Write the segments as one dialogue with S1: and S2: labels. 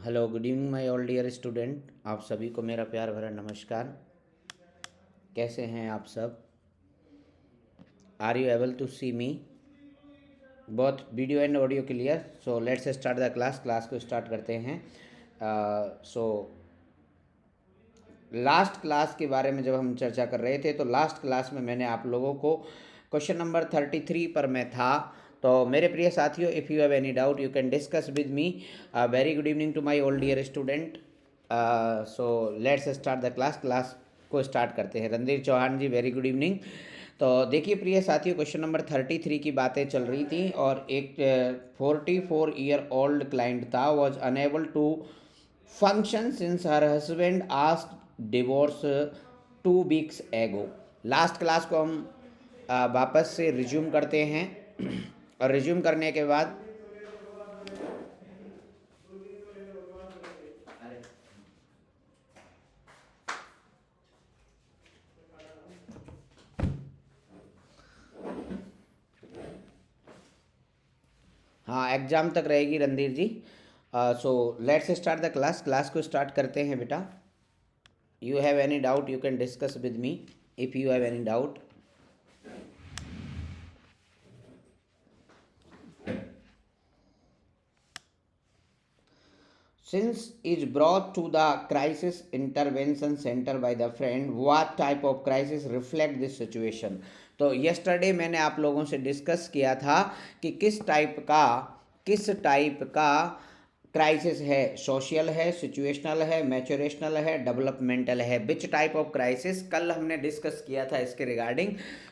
S1: Hello good evening my all dear student. आप सभी को मेरा प्यार भरा नमस्कार। कैसे हैं आप सब? आर यू एबल टू सी मी? बहुत video and audio clear. So let's start the class को स्टार्ट करते हैं। सो लास्ट क्लास के बारे में जब हम चर्चा कर रहे थे तो लास्ट क्लास में मैंने आप लोगों को क्वेश्चन नंबर 33 पर मैं था। तो मेरे प्रिय साथियों, if you have any doubt you can discuss with me. Very good evening to my all dear student. So let's start the class को स्टार्ट करते हैं। Randhir Chauhan ji, very good evening. तो देखिए प्रिय साथियों, क्वेश्चन नंबर 33 की बातें चल रही थी और एक 44 ईयर ओल्ड क्लाइंट था, was unable to function since her husband asked divorce 2 weeks ago। Last class को हम वापस से रिज्यूम करते हैं और रिज्यूम करने के बाद हाँ, एग्जाम तक रहेगी Randhir ji. So let's start the class को स्टार्ट करते हैं बेटा। You have any doubt you can discuss with me if you have any doubt. Since is brought to the crisis intervention center by the friend, what type of crisis reflect this situation? तो yesterday मैंने आप लोगों से discuss किया था कि किस type का क्राइसिस है। सोशल है, सिचुएशनल है, मैचुरेशनल है, डेवलपमेंटल है। विच टाइप ऑफ क्राइसिस कल हमने डिस्कस किया था इसके regarding.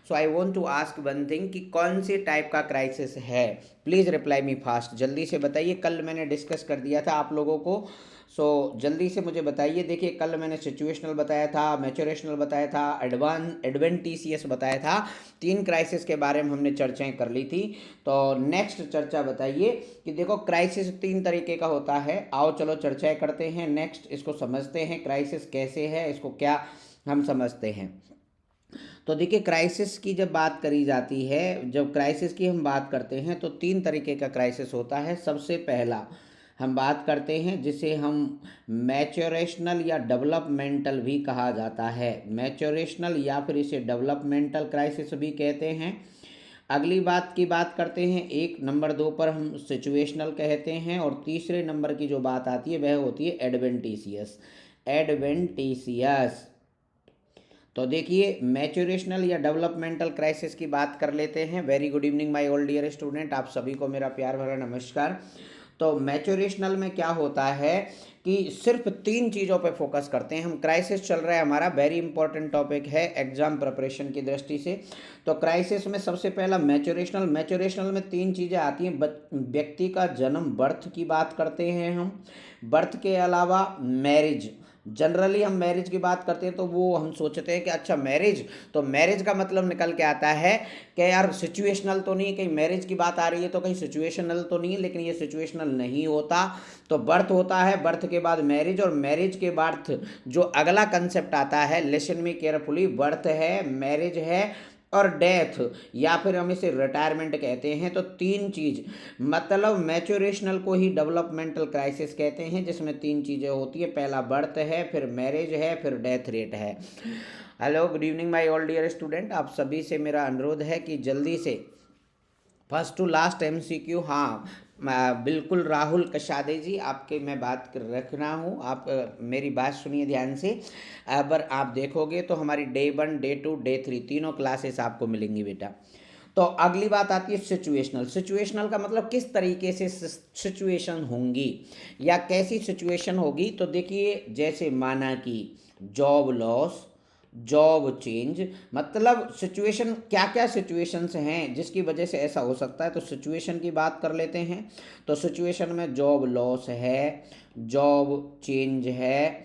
S1: So I want to ask one thing कि कौन सी टाइप का क्राइसिस है। प्लीज़ रिप्लाई मी फास्ट, जल्दी से बताइए। कल मैंने डिस्कस कर दिया था आप लोगों को। सो जल्दी से मुझे बताइए। देखिए, कल मैंने सिचुएशनल बताया था, मैचुरेशनल बताया था, एडवेंटिशियस बताया था। 3 क्राइसिस के बारे में हमने चर्चाएं कर ली थी। तो नेक्स्ट चर्चा बताइए कि देखो, क्राइसिस 3 तरीके का होता है। आओ चलो चर्चाएं करते हैं। नेक्स्ट इसको समझते हैं, क्राइसिस कैसे है, इसको क्या हम समझते हैं। तो देखिए, क्राइसिस की जब बात करी जाती है, जब क्राइसिस की हम बात करते हैं तो 3 तरीके का क्राइसिस होता है। सबसे पहला हम बात करते हैं जिसे हम मैच्योरेशनल या डेवलपमेंटल भी कहा जाता है। मैच्योरेशनल या फिर इसे डेवलपमेंटल क्राइसिस भी कहते हैं। अगली बात की बात करते हैं, 1 नंबर 2 पर हम सिचुएशनल कहते हैं और तीसरे नंबर की जो बात आती है वह होती है एडवेंटिशियस। एडवेंटिशियस। तो देखिए, मैच्योरेशनल या डेवलपमेंटल क्राइसिस की बात कर लेते हैं। Very good evening my all dear student, आप सभी को मेरा प्यार भरा नमस्कार। तो मैच्योरेशनल में क्या होता है कि सिर्फ 3 चीज़ों पे फोकस करते हैं हम। क्राइसिस चल रहा है हमारा, वेरी इंपॉर्टेंट टॉपिक है एग्जाम प्रिपरेशन की दृष्टि से। तो क्राइसिस में सबसे पहला मैच्योरेशनल में 3 चीज़ें आती हैं। व्यक्ति का जन्म, बर्थ की बात करते हैं हम। बर्थ के अलावा मैरिज। जनरली हम मैरिज की बात करते हैं तो वो हम सोचते हैं कि अच्छा मैरिज, तो मैरिज का मतलब निकल के आता है कि यार सिचुएशनल तो नहीं है, कहीं मैरिज की बात आ रही है तो कहीं सिचुएशनल तो नहीं है, लेकिन ये सिचुएशनल नहीं होता। तो बर्थ होता है, बर्थ के बाद मैरिज, और मैरिज के बाद जो अगला कंसेप्ट आता है, लिसन मी केयरफुली, बर्थ है, मैरिज है और डेथ, या फिर हम इसे रिटायरमेंट कहते हैं। तो 3 चीज़, मतलब मैच्योरेशनल को ही डेवलपमेंटल क्राइसिस कहते हैं, जिसमें 3 चीज़ें होती है। पहला बर्थ है, फिर मैरिज है, फिर डेथ रेट है। Hello good evening my all dear student, आप सभी से मेरा अनुरोध है कि जल्दी से फर्स्ट टू लास्ट MCQ। हाँ, बिल्कुल राहुल कशादे जी, आपके मैं बात रख रहा हूँ। आप मेरी बात सुनिए ध्यान से। अगर आप देखोगे तो हमारी डे 1, डे 2, डे 3 तीनों क्लासेस आपको मिलेंगी बेटा। तो अगली बात आती है सिचुएशनल का मतलब किस तरीके से सिचुएशन होंगी या कैसी सिचुएशन होगी। तो देखिए, जैसे माना कि जॉब लॉस, जॉब चेंज, मतलब सिचुएशन, क्या क्या सिचुएशंस हैं जिसकी वजह से ऐसा हो सकता है। तो सिचुएशन की बात कर लेते हैं। तो सिचुएशन में जॉब लॉस है, जॉब चेंज है,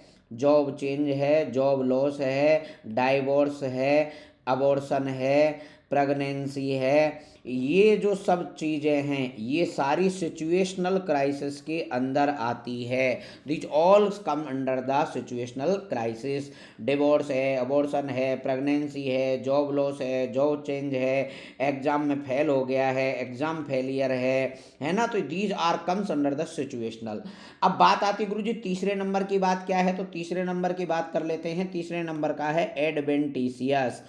S1: जॉब लॉस है, डाइवोर्स है, अबॉर्शन है, प्रेगनेंसी है, ये जो सब चीज़ें हैं ये सारी सिचुएशनल क्राइसिस के अंदर आती है। This all come under the situational crisis. Divorce है, अबॉर्शन है, प्रेगनेंसी है, जॉब लॉस है, जॉब चेंज है, एग्जाम में फेल हो गया है, एग्जाम फेलियर है ना। तो these are comes under the situational. अब बात आती है गुरुजी तीसरे नंबर की बात क्या है, तो तीसरे नंबर की बात कर लेते हैं। तीसरे नंबर का है एडवेंटिशियस।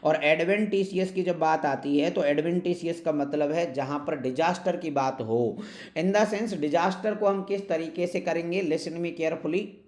S1: और एडवेंटिशियस की जब बात आती है तो एडवेंटिशियस का मतलब है जहां पर डिजास्टर की बात हो। इन द सेंस डिजास्टर को हम किस तरीके से करेंगे, लिसन मी केयरफुली,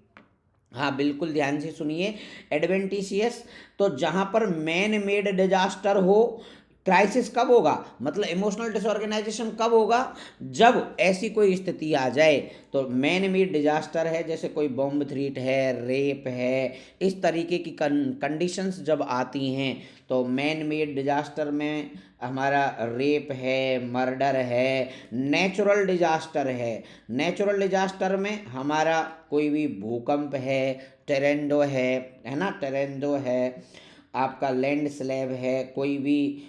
S1: हाँ बिल्कुल ध्यान से सुनिए। एडवेंटिशियस तो जहां पर मैन मेड डिजास्टर हो। क्राइसिस कब होगा, मतलब इमोशनल डिसऑर्गेनाइजेशन कब होगा, जब ऐसी कोई स्थिति आ जाए। तो मैन मेड डिजास्टर है, जैसे कोई बॉम्ब थ्रेट है, रेप है, इस तरीके की कंडीशंस जब आती हैं तो मैन मेड डिजास्टर में हमारा रेप है, मर्डर है, नेचुरल डिजास्टर है। नेचुरल डिजास्टर में हमारा कोई भी भूकंप है, टेरेंडो है ना, टेरेंडो है, आपका लैंड स्लैब है, कोई भी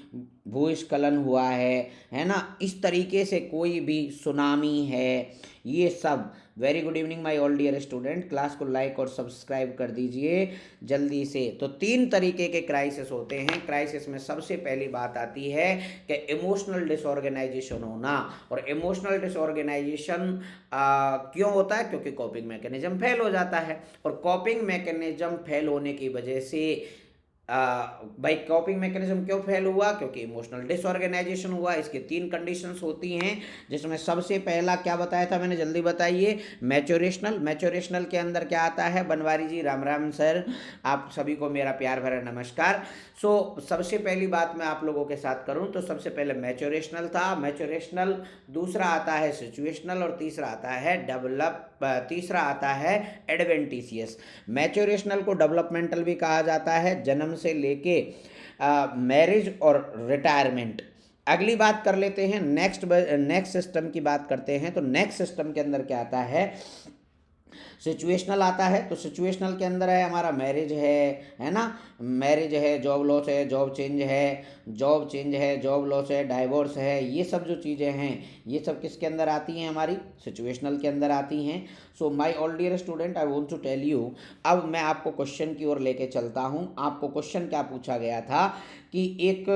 S1: भूस्खलन हुआ है ना, इस तरीके से कोई भी सुनामी है, ये सब। Very good evening my all dear student, class को लाइक और सब्सक्राइब कर दीजिए जल्दी से। तो 3 तरीके के क्राइसिस होते हैं। क्राइसिस में सबसे पहली बात आती है कि इमोशनल डिसऑर्गेनाइजेशन होना। और इमोशनल डिसऑर्गेनाइजेशन क्यों होता है, क्योंकि कॉपिंग मैकेनिज्म फेल हो जाता है। और कॉपिंग मैकेनिज्म फेल होने की वजह से भाई कॉपिंग मैकेनिज्म क्यों फेल हुआ, क्योंकि इमोशनल डिसऑर्गेनाइजेशन हुआ। इसके 3 कंडीशंस होती हैं, जिसमें सबसे पहला क्या बताया था मैंने, जल्दी बताइए। मैच्योरेशनल। मैच्योरेशनल के अंदर क्या आता है, बनवारी जी राम राम सर, आप सभी को मेरा प्यार भरा नमस्कार। सबसे पहली बात मैं आप लोगों के साथ करूं तो सबसे पहले मैच्योरेशनल था, मैच्योरेशनल। दूसरा आता है सिचुएशनल और तीसरा आता है एडवेंटिशियस। मैच्योरेशनल को डेवलपमेंटल भी कहा जाता है, जन्म से लेके मैरिज और रिटायरमेंट। अगली बात कर लेते हैं, नेक्स्ट सिस्टम की बात करते हैं। तो नेक्स्ट सिस्टम के अंदर क्या आता है, सिचुएशनल आता है। तो सिचुएशनल के अंदर है हमारा मैरिज है ना, मैरिज है, जॉब लॉस है, जॉब चेंज है, जॉब लॉस है, डाइवोर्स है, ये सब जो चीज़ें हैं ये सब किसके अंदर आती हैं, हमारी सिचुएशनल के अंदर आती हैं। So my all dear student, I want to tell you, अब मैं आपको क्वेश्चन की ओर लेके चलता हूँ। आपको क्वेश्चन क्या पूछा गया था कि एक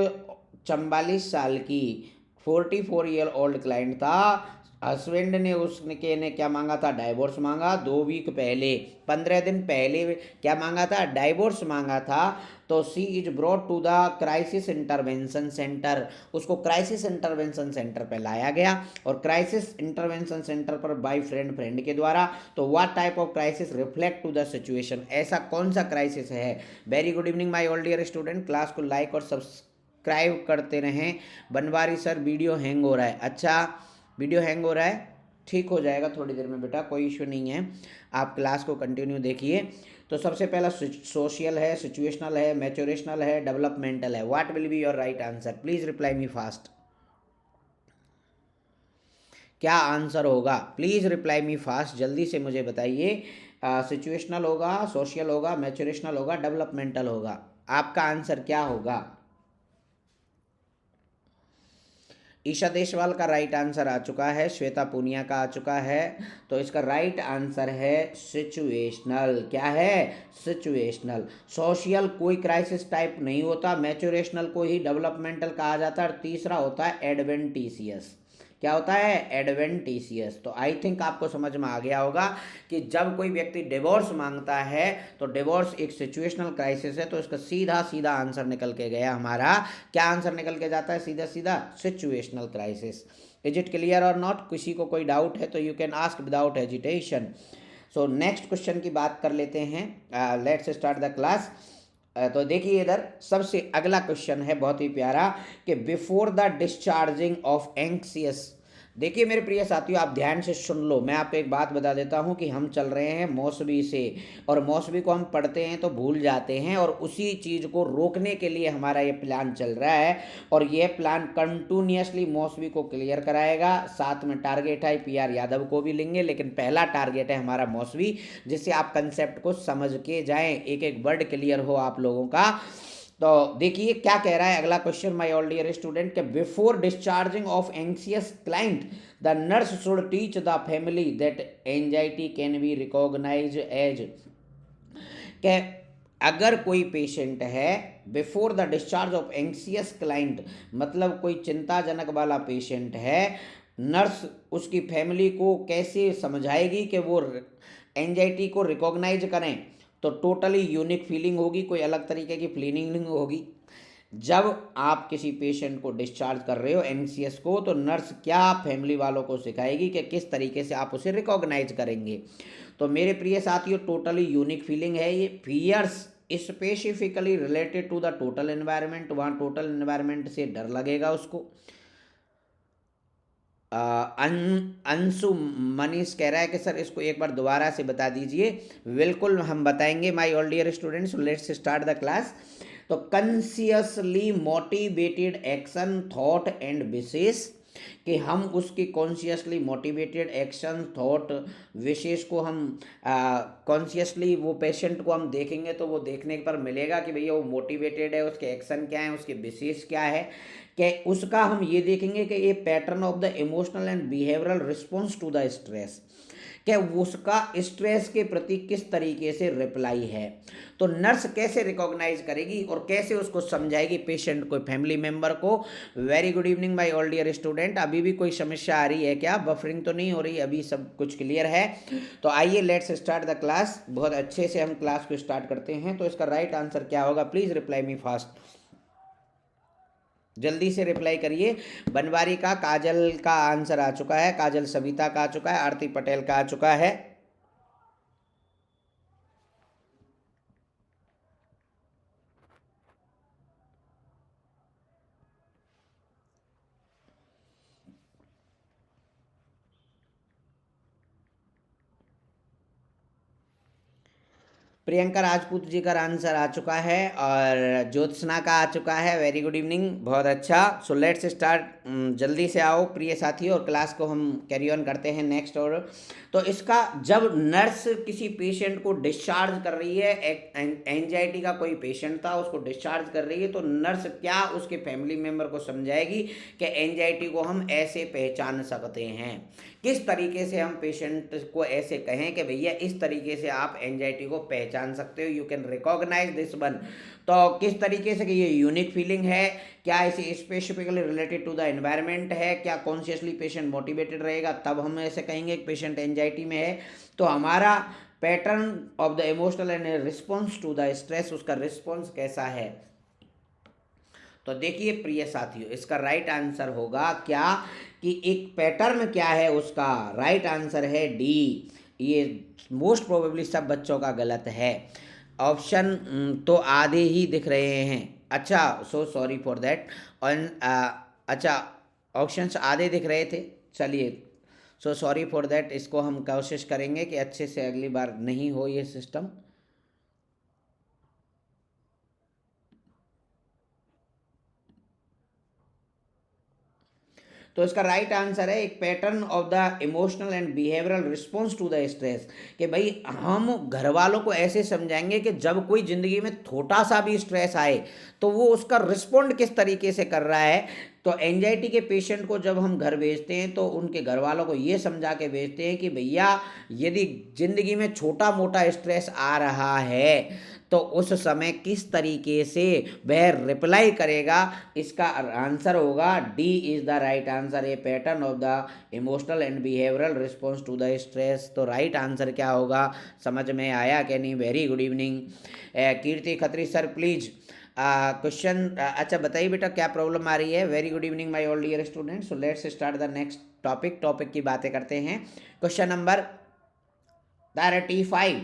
S1: 44 साल की 44-year-old क्लाइंट था, हस्बैंड ने उसके क्या मांगा था, डाइवोर्स मांगा। 2 वीक पहले, 15 दिन पहले क्या मांगा था, डाइवोर्स मांगा था। तो she is brought to the crisis intervention centre, उसको क्राइसिस इंटरवेंशन सेंटर पे लाया गया। और क्राइसिस इंटरवेंशन सेंटर पर बाय फ्रेंड के द्वारा। तो what type of crisis reflect to the situation, ऐसा कौन सा क्राइसिस है। Very good evening my all dear student, class को लाइक और सब्सक्राइब करते रहें। बनवारी सर वीडियो हैंग हो रहा है, अच्छा वीडियो हैंग हो रहा है, ठीक हो जाएगा थोड़ी देर में बेटा, कोई इशू नहीं है, आप क्लास को कंटिन्यू देखिए। तो सबसे पहला सोशल है, सिचुएशनल है, मैच्योरेशनल है, डेवलपमेंटल है। What will be your right answer, please reply me fast. क्या आंसर होगा, प्लीज रिप्लाई मी फास्ट, जल्दी से मुझे बताइए। सिचुएशनल होगा, सोशल होगा, मैच्योरेशनल होगा, डेवलपमेंटल होगा, आपका आंसर क्या होगा। ईशा देशवाल का राइट आंसर आ चुका है, श्वेता पूनिया का आ चुका है। तो इसका राइट आंसर है सिचुएशनल। क्या है, सिचुएशनल। सोशल कोई क्राइसिस टाइप नहीं होता, मैच्योरेशनल को ही डेवलपमेंटल कहा जाता है। और तीसरा होता है एडवेंटिशियस। क्या होता है, एडवेंटिशियस। तो आई थिंक आपको समझ में आ गया होगा कि जब कोई व्यक्ति डिवोर्स मांगता है तो डिवोर्स एक सिचुएशनल क्राइसिस है। तो इसका सीधा सीधा आंसर निकल के गया हमारा, क्या आंसर निकल के जाता है, सीधा सीधा situational crisis. Is it clear और नॉट, किसी को कोई डाउट है तो you can ask without hesitation. So next question की बात कर लेते हैं, लेट्स स्टार्ट द क्लास। तो देखिए इधर सबसे अगला क्वेश्चन है बहुत ही प्यारा कि before the discharging of anxious. देखिए मेरे प्रिय साथियों, आप ध्यान से सुन लो, मैं आपको एक बात बता देता हूं कि हम चल रहे हैं मौसवी से, और मौसवी को हम पढ़ते हैं तो भूल जाते हैं, और उसी चीज़ को रोकने के लिए हमारा ये प्लान चल रहा है। और ये प्लान कंटिन्यूसली मौसवी को क्लियर कराएगा। साथ में टारगेट है PR यादव को भी लेंगे, लेकिन पहला टारगेट है हमारा मौसवी, जिससे आप कंसेप्ट को समझ के जाएं, एक एक वर्ड क्लियर हो आप लोगों का। तो देखिए क्या कह रहा है अगला question my all dear student, के before discharging of anxious client the nurse should teach the family that anxiety can be recognize as, के अगर कोई पेशेंट है before the discharge of anxious client, मतलब कोई चिंताजनक वाला पेशेंट है, नर्स उसकी फैमिली को कैसे समझाएगी कि वो एंजाइटी को रिकॉग्नाइज करें, तो टोटली यूनिक फीलिंग होगी, कोई अलग तरीके की फीलिंग नहीं होगी। जब आप किसी पेशेंट को डिस्चार्ज कर रहे हो एनसीएस को, तो नर्स क्या फैमिली वालों को सिखाएगी कि किस तरीके से आप उसे रिकॉग्नाइज करेंगे। तो मेरे प्रिय साथियों, टोटली यूनिक फीलिंग है ये। Fears specifically related to the total environment, वहाँ टोटल एनवायरनमेंट से डर लगेगा उसको। अंशु मनीष कह रहा है कि सर इसको एक बार दोबारा से बता दीजिए। बिल्कुल हम बताएंगे my all dear students, let's start the class. तो consciously motivated action thought and wishes, कि हम उसकी consciously motivated action thought wishes को हम कॉन्शियसली वो पेशेंट को हम देखेंगे तो वो देखने पर मिलेगा कि भैया वो मोटिवेटेड है, उसके एक्शन क्या है, उसके विशेष क्या है, कि उसका हम ये देखेंगे कि ये pattern of the emotional and behavioural response to the stress, कि उसका स्ट्रेस के प्रति किस तरीके से रिप्लाई है। तो नर्स कैसे रिकॉग्नाइज करेगी और कैसे उसको समझाएगी पेशेंट को, फैमिली मेंबर को। Very good evening my all dear student. अभी भी कोई समस्या आ रही है क्या? बफरिंग तो नहीं हो रही? अभी सब कुछ क्लियर है? तो आइए लेट्स स्टार्ट द क्लास। बहुत अच्छे से हम क्लास को स्टार्ट करते हैं। तो इसका राइट आंसर क्या होगा? प्लीज़ रिप्लाई मी फास्ट, जल्दी से रिप्लाई करिए। बनवारी का काजल का आंसर आ चुका है, काजल सविता का आ चुका है, आरती पटेल का आ चुका है। प्रियंका राजपूत जी का आंसर आ चुका है और ज्योत्सना का आ चुका है। वेरी गुड इवनिंग, बहुत अच्छा। सो लेट्स स्टार्ट। जल्दी से आओ प्रिय साथियों और क्लास को हम कैरी ऑन करते हैं नेक्स्ट। और तो इसका जब नर्स किसी पेशेंट को डिस्चार्ज कर रही है, एंजाइटी का कोई पेशेंट था उसको डिस्चार्ज कर रही है, तो नर्स क्या उसके फैमिली मेम्बर को समझाएगी कि एंजाइटी को हम ऐसे पहचान सकते हैं, किस तरीके से हम पेशेंट को ऐसे कहें कि भैया इस तरीके से आप एंजाइटी को पहचान सकते हो, you can recognise this one. तो किस तरीके से कि ये यूनिक फीलिंग है, क्या इसे specifically related to the environment है, क्या कॉन्शियसली पेशेंट मोटिवेटेड रहेगा, तब हम ऐसे कहेंगे कि पेशेंट एंजाइटी में है। तो हमारा pattern of the emotional and response to the stress, उसका रिस्पॉन्स कैसा है। तो देखिए प्रिय साथियों, इसका राइट आंसर होगा क्या कि एक पैटर्न क्या है उसका, राइट आंसर है डी। ये मोस्ट प्रोबेबली सब बच्चों का गलत है। ऑप्शन तो आधे ही दिख रहे हैं। अच्छा, सो सॉरी फॉर दैट। अच्छा, ऑप्शंस आधे दिख रहे थे, चलिए सो सॉरी फॉर दैट। इसको हम कोशिश करेंगे कि अच्छे से अगली बार नहीं हो ये सिस्टम। तो इसका राइट आंसर है एक pattern of the emotional and behavioural response to the stress, कि भाई हम घर वालों को ऐसे समझाएंगे कि जब कोई ज़िंदगी में छोटा सा भी स्ट्रेस आए तो वो उसका रिस्पॉन्ड किस तरीके से कर रहा है। तो एंजाइटी के पेशेंट को जब हम घर भेजते हैं तो उनके घर वालों को ये समझा के भेजते हैं कि भैया यदि ज़िंदगी में छोटा मोटा स्ट्रेस आ रहा है तो उस समय किस तरीके से वह रिप्लाई करेगा। इसका आंसर होगा D is the right answer, a pattern of the emotional and behavioural response to the stress. तो राइट आंसर क्या होगा, समझ में आया कि नहीं? Very good evening. Kirti Khatri sir please question. अच्छा बताइए बेटा क्या प्रॉब्लम आ रही है। Very good evening my all dear students. So let's start the next topic की बातें करते हैं। Question number 35।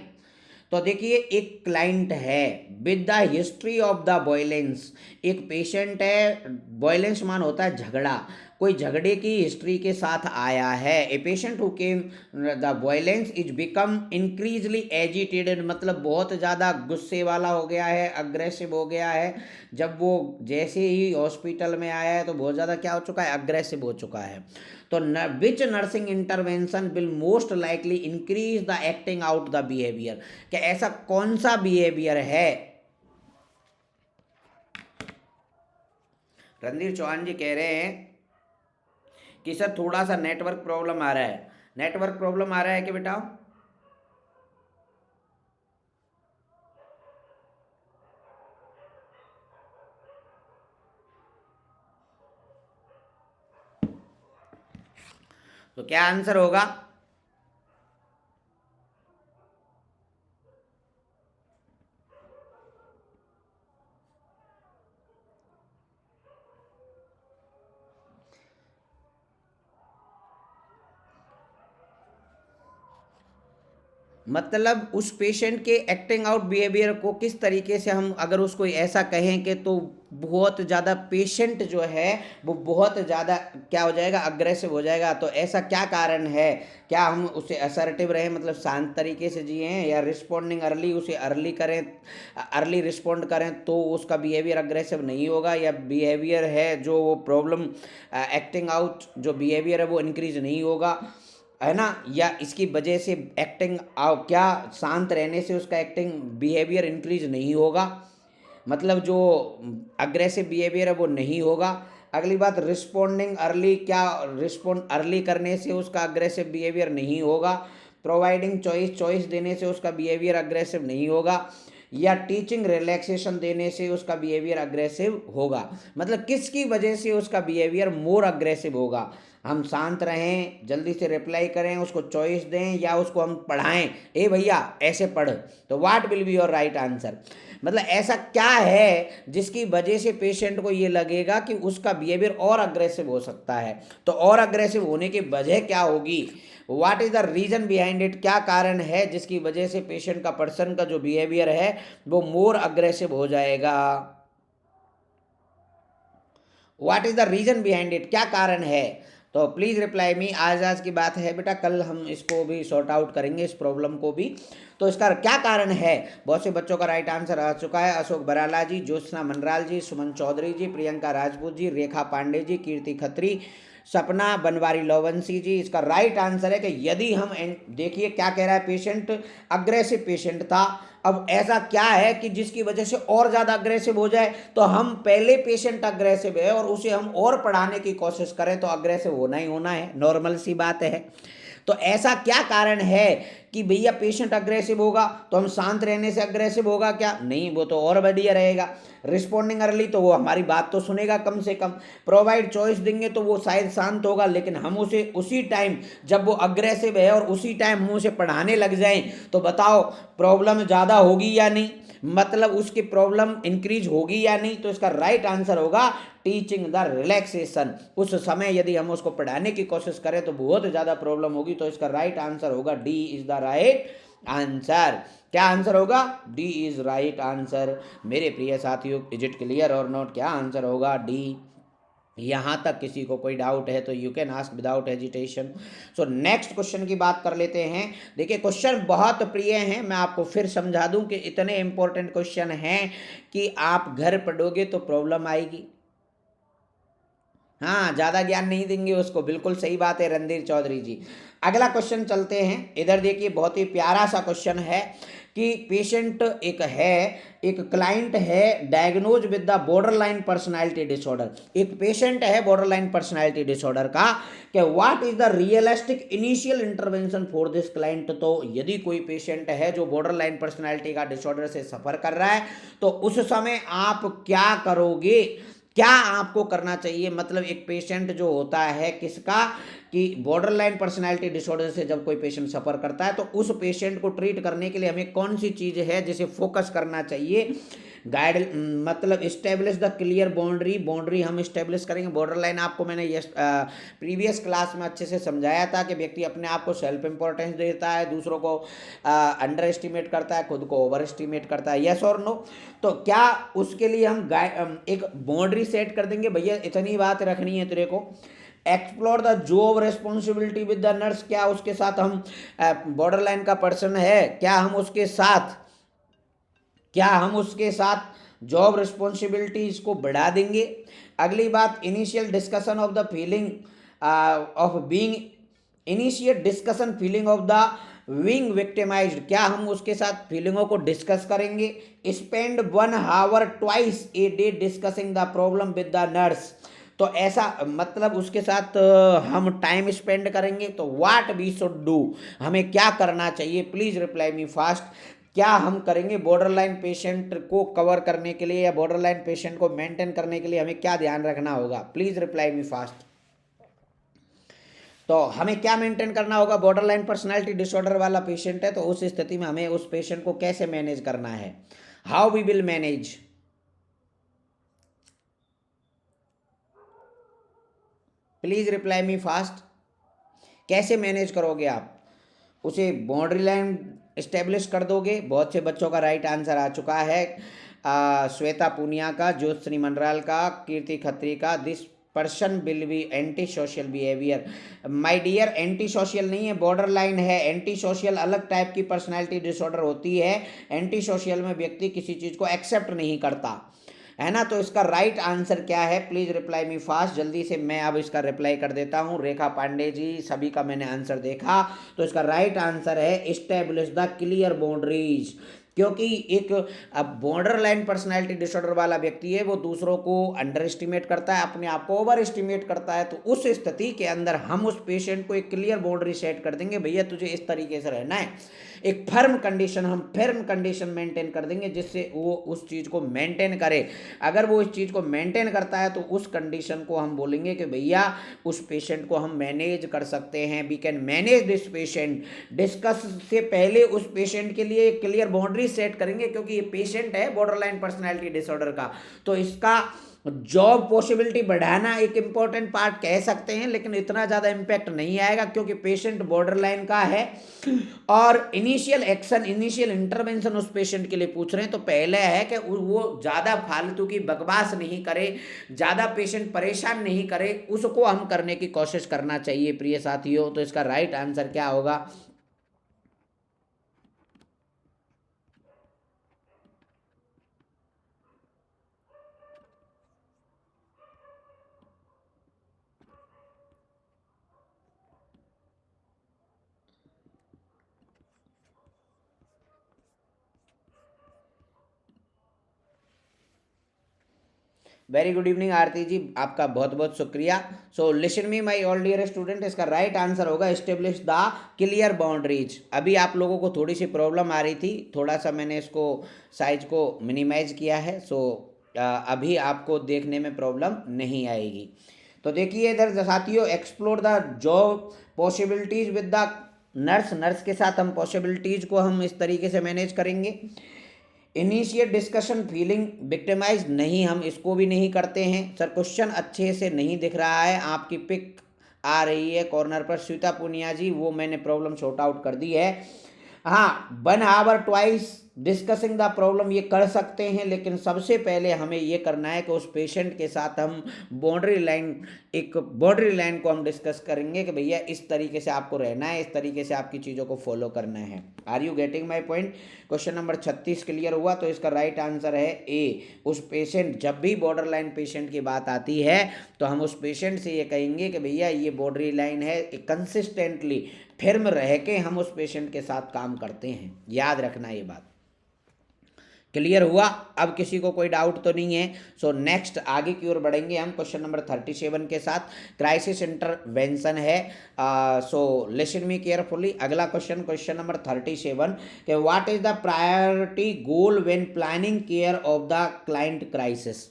S1: तो देखिए एक क्लाइंट है with the history of the violence, एक पेशेंट है, वायलेंस मान होता है झगड़ा, कोई झगड़े की हिस्ट्री के साथ आया है। A patient who came the violence is become increasingly agitated, मतलब बहुत ज़्यादा गुस्से वाला हो गया है, अग्रेसिव हो गया है। जब वो जैसे ही हॉस्पिटल में आया है तो बहुत ज़्यादा क्या हो चुका है, अग्रेसिव हो चुका है। तो विच nursing intervention will most likely increase the acting out the behaviour, कि ऐसा कौन सा बिहेवियर है रणधीर चौहान जी कह रहे हैं कि सर थोड़ा सा नेटवर्क प्रॉब्लम आ रहा है। नेटवर्क प्रॉब्लम आ रहा है कि बेटा? तो क्या आंसर होगा? मतलब उस पेशेंट के एक्टिंग आउट बिहेवियर को किस तरीके से हम अगर उसको ऐसा कहें कि तो बहुत ज़्यादा पेशेंट जो है वो बहुत ज़्यादा क्या हो जाएगा, अग्रेसिव हो जाएगा। तो ऐसा क्या कारण है? क्या हम उसे असर्टिव रहे, मतलब शांत तरीके से जिए हैं, या रिस्पॉन्डिंग अर्ली, उसे अर्ली करें, अर्ली रिस्पॉन्ड करें तो उसका बिहेवियर अग्रेसिव नहीं होगा, या बिहेवियर है जो वो प्रॉब्लम एक्टिंग आउट जो बिहेवियर है वो इंक्रीज नहीं होगा, है ना? या इसकी वजह से एक्टिंग क्या शांत रहने से उसका एक्टिंग बिहेवियर इंक्रीज नहीं होगा, मतलब जो अग्रेसिव बिहेवियर है वो नहीं होगा। अगली बात, रिस्पॉन्डिंग अर्ली, क्या रिस्पॉन्ड अर्ली करने से उसका अग्रेसिव बिहेवियर नहीं होगा। प्रोवाइडिंग चॉइस, चॉइस देने से उसका बिहेवियर अग्रेसिव नहीं होगा। या टीचिंग रिलैक्सेशन देने से उसका बिहेवियर अग्रेसिव होगा। मतलब किसकी वजह से उसका बिहेवियर मोर अग्रेसिव होगा? हम शांत रहें, जल्दी से रिप्लाई करें, उसको चॉइस दें, या उसको हम पढ़ाएं, ए भैया ऐसे पढ़। तो what will be your right answer? मतलब ऐसा क्या है जिसकी वजह से पेशेंट को ये लगेगा कि उसका बिहेवियर और अग्रेसिव हो सकता है? तो और अग्रेसिव होने की वजह क्या होगी? What is the reason behind it? क्या कारण है जिसकी वजह से पेशेंट का, पर्सन का जो बिहेवियर है वो मोर अग्रेसिव हो जाएगा? What is the reason behind it? क्या कारण है? तो प्लीज रिप्लाई मी। आज की बात है बेटा, कल हम इसको भी सॉर्ट आउट करेंगे, इस प्रॉब्लम को भी। तो इसका क्या कारण है? बहुत से बच्चों का राइट आंसर आ चुका है। अशोक बराला जी, ज्योत्सना मनराल जी, सुमन चौधरी जी, प्रियंका राजपूत जी, रेखा पांडे जी, कीर्ति खत्री, सपना बनवारी लोवंसी जी। इसका राइट आंसर है कि यदि हम देखिए क्या कह रहा है, पेशेंट अग्रेसिव पेशेंट था। अब ऐसा क्या है कि जिसकी वजह से और ज़्यादा अग्रेसिव हो जाए? तो हम पहले पेशेंट अग्रेसिव है और उसे हम और पढ़ाने की कोशिश करें तो अग्रेसिव होना ही होना है, नॉर्मल सी बात है। तो ऐसा क्या कारण है कि भैया पेशेंट अग्रेसिव होगा? तो हम शांत रहने से अग्रेसिव होगा क्या? नहीं, वो तो और बढ़िया रहेगा। रिस्पॉन्डिंग अर्ली, तो वो हमारी बात तो सुनेगा कम से कम। प्रोवाइड चॉइस देंगे तो वो शायद शांत होगा, लेकिन हम उसे उसी टाइम जब वो अग्रेसिव है और उसी टाइम हम उसे पढ़ाने लग जाएं तो बताओ प्रॉब्लम ज़्यादा होगी या नहीं? मतलब उसकी प्रॉब्लम इंक्रीज होगी या नहीं? तो इसका राइट आंसर होगा टीचिंग द रिलैक्सेशन। उस समय यदि हम उसको पढ़ाने की कोशिश करें तो बहुत ज़्यादा प्रॉब्लम होगी। तो इसका राइट आंसर होगा D is the right answer. क्या आंसर होगा? D is right answer. मेरे प्रिय साथियों, इज इट क्लियर और नॉट? क्या आंसर होगा? डी। यहाँ तक किसी को कोई डाउट है तो you can ask without hesitation. So next question की बात कर लेते हैं। देखिए क्वेश्चन बहुत प्रिय हैं, मैं आपको फिर समझा दूं कि इतने इंपॉर्टेंट क्वेश्चन हैं कि आप घर पढ़ोगे तो प्रॉब्लम आएगी। हाँ, ज़्यादा ज्ञान नहीं देंगे उसको, बिल्कुल सही बात है रणधीर चौधरी जी। अगला क्वेश्चन चलते हैं। इधर देखिए बहुत ही प्यारा सा क्वेश्चन है कि पेशेंट एक क्लाइंट है diagnose with the border line personality disorder. एक पेशेंट है बॉर्डर लाइन पर्सनैलिटी डिसऑर्डर का, कि what is the realistic initial intervention for this client. तो यदि कोई पेशेंट है जो बॉर्डर लाइन पर्सनैलिटी का डिसऑर्डर से सफ़र कर रहा है तो उस समय आप क्या करोगे? क्या आपको करना चाहिए? मतलब एक पेशेंट जो होता है किसका, कि बॉर्डर लाइन पर्सनैलिटी डिसऑर्डर से जब कोई पेशेंट सफ़र करता है तो उस पेशेंट को ट्रीट करने के लिए हमें कौन सी चीज़ है जिसे फोकस करना चाहिए? गाइड, मतलब इस्टेब्लिश द क्लियर बाउंड्री हम इस्टेब्लिश करेंगे। बॉर्डर लाइन आपको मैंने प्रीवियस क्लास में अच्छे से समझाया था कि व्यक्ति अपने आप को सेल्फ इंपॉर्टेंस देता है, दूसरों को अंडर एस्टिमेट करता है, खुद को ओवर एस्टिमेट करता है, यस और नो? तो क्या उसके लिए हम एक बाउंड्री सेट कर देंगे, भैया इतनी बात रखनी है तेरे को। Explore the job responsibility with the nurse, क्या उसके साथ हम, बॉर्डर लाइन का पर्सन है, क्या हम उसके साथ जॉब रिस्पॉन्सिबिलिटीज को बढ़ा देंगे? अगली बात, initial discussion of the feeling of being, initiate discussion feeling of the being victimised, क्या हम उसके साथ फीलिंगों को डिस्कस करेंगे? Spend 1 hour twice a day discussing the problem with the nurse, तो ऐसा मतलब उसके साथ हम टाइम स्पेंड करेंगे। तो व्हाट वी शुड डू, हमें क्या करना चाहिए? Please reply me fast. क्या हम करेंगे बॉर्डर लाइन पेशेंट को कवर करने के लिए या बॉर्डर लाइन पेशेंट को मेंटेन करने के लिए हमें क्या ध्यान रखना होगा? Please reply me fast. तो हमें क्या मेंटेन करना होगा? बॉर्डर लाइन पर्सनैलिटी डिसऑर्डर वाला पेशेंट है तो उस स्थिति में हमें उस पेशेंट को कैसे मैनेज करना है? How we will manage? Please reply me fast. कैसे मैनेज करोगे आप? उसे बाउंड्री लाइन इस्टेब्लिश कर दोगे? बहुत से बच्चों का राइट आंसर आ चुका है। श्वेता पूनिया का, ज्योत्सनी मंडराल का, कीर्ति खत्री का। This person will be anti social behaviour. My dear, anti social नहीं है, बॉर्डर लाइन है। एंटी सोशल अलग टाइप की पर्सनैलिटी डिसऑर्डर होती है। एंटी सोशल में व्यक्ति किसी चीज़ को एक्सेप्ट नहीं करता है ना। तो इसका राइट आंसर क्या है? Please reply me fast. जल्दी से मैं अब इसका रिप्लाई कर देता हूँ। रेखा पांडे जी, सभी का मैंने आंसर देखा। तो इसका राइट आंसर है एस्टेब्लिश द क्लियर बाउंड्रीज। क्योंकि एक अब बॉर्डर लाइन पर्सनैलिटी डिसऑर्डर वाला व्यक्ति है, वो दूसरों को अंडर एस्टिमेट करता है, अपने आप को ओवर एस्टिमेट करता है। तो उस स्थिति के अंदर हम उस पेशेंट को एक क्लियर बाउंड्री सेट कर देंगे, भैया तुझे इस तरीके से रहना है। एक फर्म कंडीशन, हम फर्म कंडीशन मेंटेन कर देंगे जिससे वो उस चीज़ को मेंटेन करे। अगर वो इस चीज़ को मेंटेन करता है तो उस कंडीशन को हम बोलेंगे कि भैया उस पेशेंट को हम मैनेज कर सकते हैं, we can manage this patient. Discuss से पहले उस पेशेंट के लिए एक क्लियर बाउंड्री सेट करेंगे, क्योंकि ये पेशेंट है बॉर्डर लाइन पर्सनैलिटी डिसऑर्डर का, तो इसका जॉब पॉसिबिलिटी बढ़ाना एक इम्पॉर्टेंट पार्ट कह सकते हैं, लेकिन इतना ज़्यादा इम्पैक्ट नहीं आएगा क्योंकि पेशेंट बॉर्डर लाइन का है। और इनिशियल एक्शन, इनिशियल इंटरवेंशन उस पेशेंट के लिए पूछ रहे हैं, तो पहले है कि वो ज़्यादा फालतू की बकवास नहीं करे, ज़्यादा पेशेंट परेशान नहीं करे, उसको हम करने की कोशिश करना चाहिए प्रिय साथियों। तो इसका राइट आंसर क्या होगा? Very good evening Aarti ji, आपका बहुत बहुत शुक्रिया। So listen me my all dear student, इसका राइट आंसर होगा एस्टेब्लिश द क्लियर बाउंड्रीज। अभी आप लोगों को थोड़ी सी प्रॉब्लम आ रही थी, थोड़ा सा मैंने इसको साइज को मिनिमाइज किया है। सो अभी आपको देखने में प्रॉब्लम नहीं आएगी। तो देखिए इधर साथियों, explore the job possibilities with the nurse. Nurse के साथ हम पॉसिबिलिटीज को हम इस तरीके से मैनेज करेंगे। इनिशिएट डिस्कशन फीलिंग विक्टिमाइज, नहीं, हम इसको भी नहीं करते हैं। सर क्वेश्चन अच्छे से नहीं दिख रहा है, आपकी पिक आ रही है कॉर्नर पर। श्वेता पूनिया जी, वो मैंने प्रॉब्लम शॉर्ट आउट कर दी है। हाँ, 1 hour twice discussing the problem ये कर सकते हैं, लेकिन सबसे पहले हमें ये करना है कि उस पेशेंट के साथ हम बाउंड्री लाइन, एक बाउंड्री लाइन को हम डिस्कस करेंगे कि भैया इस तरीके से आपको रहना है, इस तरीके से आपकी चीज़ों को फॉलो करना है। Are you getting my point? Question number 36 clear हुआ। तो इसका राइट आंसर है ए। उस पेशेंट, जब भी बॉर्डर लाइन पेशेंट की बात आती है तो हम उस पेशेंट से ये कहेंगे कि भैया ये बाउंड्री लाइन है, कंसिस्टेंटली फिर्म रह के हम उस पेशेंट के साथ काम करते हैं। याद रखना ये बात। क्लियर हुआ? अब किसी को कोई डाउट तो नहीं है। सो नेक्स्ट आगे की ओर बढ़ेंगे हम क्वेश्चन नंबर 37 के साथ। क्राइसिस इंटरवेंशन है। So listen me carefully. अगला क्वेश्चन, क्वेश्चन नंबर 37 कि what is the priority goal when planning care of the client crisis.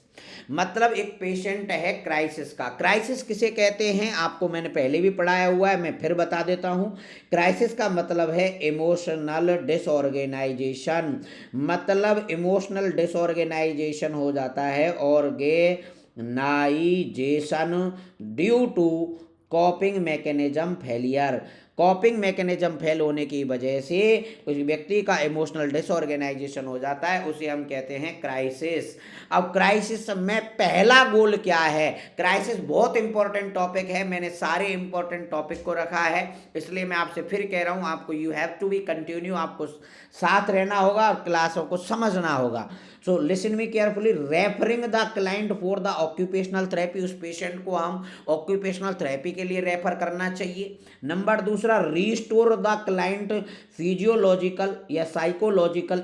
S1: मतलब एक पेशेंट है क्राइसिस का। क्राइसिस किसे कहते हैं आपको मैंने पहले भी पढ़ाया हुआ है, मैं फिर बता देता हूँ। क्राइसिस का मतलब है इमोशनल डिसऑर्गेनाइजेशन। मतलब इमोशनल डिसऑर्गेनाइजेशन हो जाता है organisation due to coping mechanism failure. Coping mechanism fail होने की वजह से उस व्यक्ति का इमोशनल डिसऑर्गेनाइजेशन हो जाता है, उसे हम कहते हैं क्राइसिस। अब क्राइसिस में पहला गोल क्या है? क्राइसिस बहुत इंपॉर्टेंट टॉपिक है, मैंने सारे इंपॉर्टेंट टॉपिक को रखा है, इसलिए मैं आपसे फिर कह रहा हूँ, आपको you have to be continue, आपको साथ रहना होगा और क्लासों को समझना होगा। So listen me carefully, referring the client for the occupational therapy, उस पेशेंट को हम ऑक्यूपेशनल थेरेपी के लिए रेफर करना चाहिए। नंबर दूसरा, रीस्टोर द क्लाइंट फिजियोलॉजिकल या साइकोलॉजिकल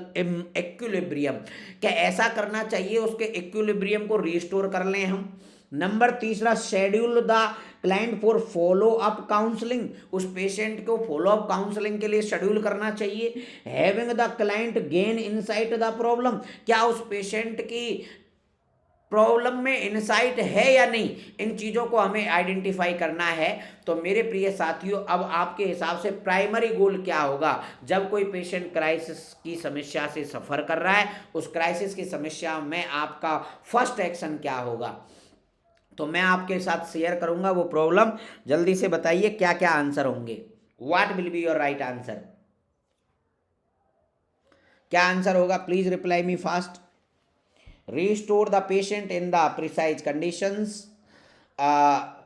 S1: इक्विलिब्रियम, क्या ऐसा करना चाहिए उसके इक्विलिब्रियम को रीस्टोर कर लें हम। नंबर तीसरा, schedule the client for follow up counselling, उस पेशेंट को फॉलो अप काउंसलिंग के लिए शेड्यूल करना चाहिए। Having the client gain insight the problem, क्या उस पेशेंट की प्रॉब्लम में इनसाइट है या नहीं, इन चीज़ों को हमें आइडेंटिफाई करना है। तो मेरे प्रिय साथियों, अब आपके हिसाब से प्राइमरी गोल क्या होगा जब कोई पेशेंट क्राइसिस की समस्या से सफ़र कर रहा है, उस क्राइसिस की समस्या में आपका फर्स्ट एक्शन क्या होगा। तो मैं आपके साथ शेयर करूंगा वो प्रॉब्लम, जल्दी से बताइए क्या क्या आंसर होंगे। What will be your right answer, क्या आंसर होगा, please reply me fast. Restore the patient in the precise conditions,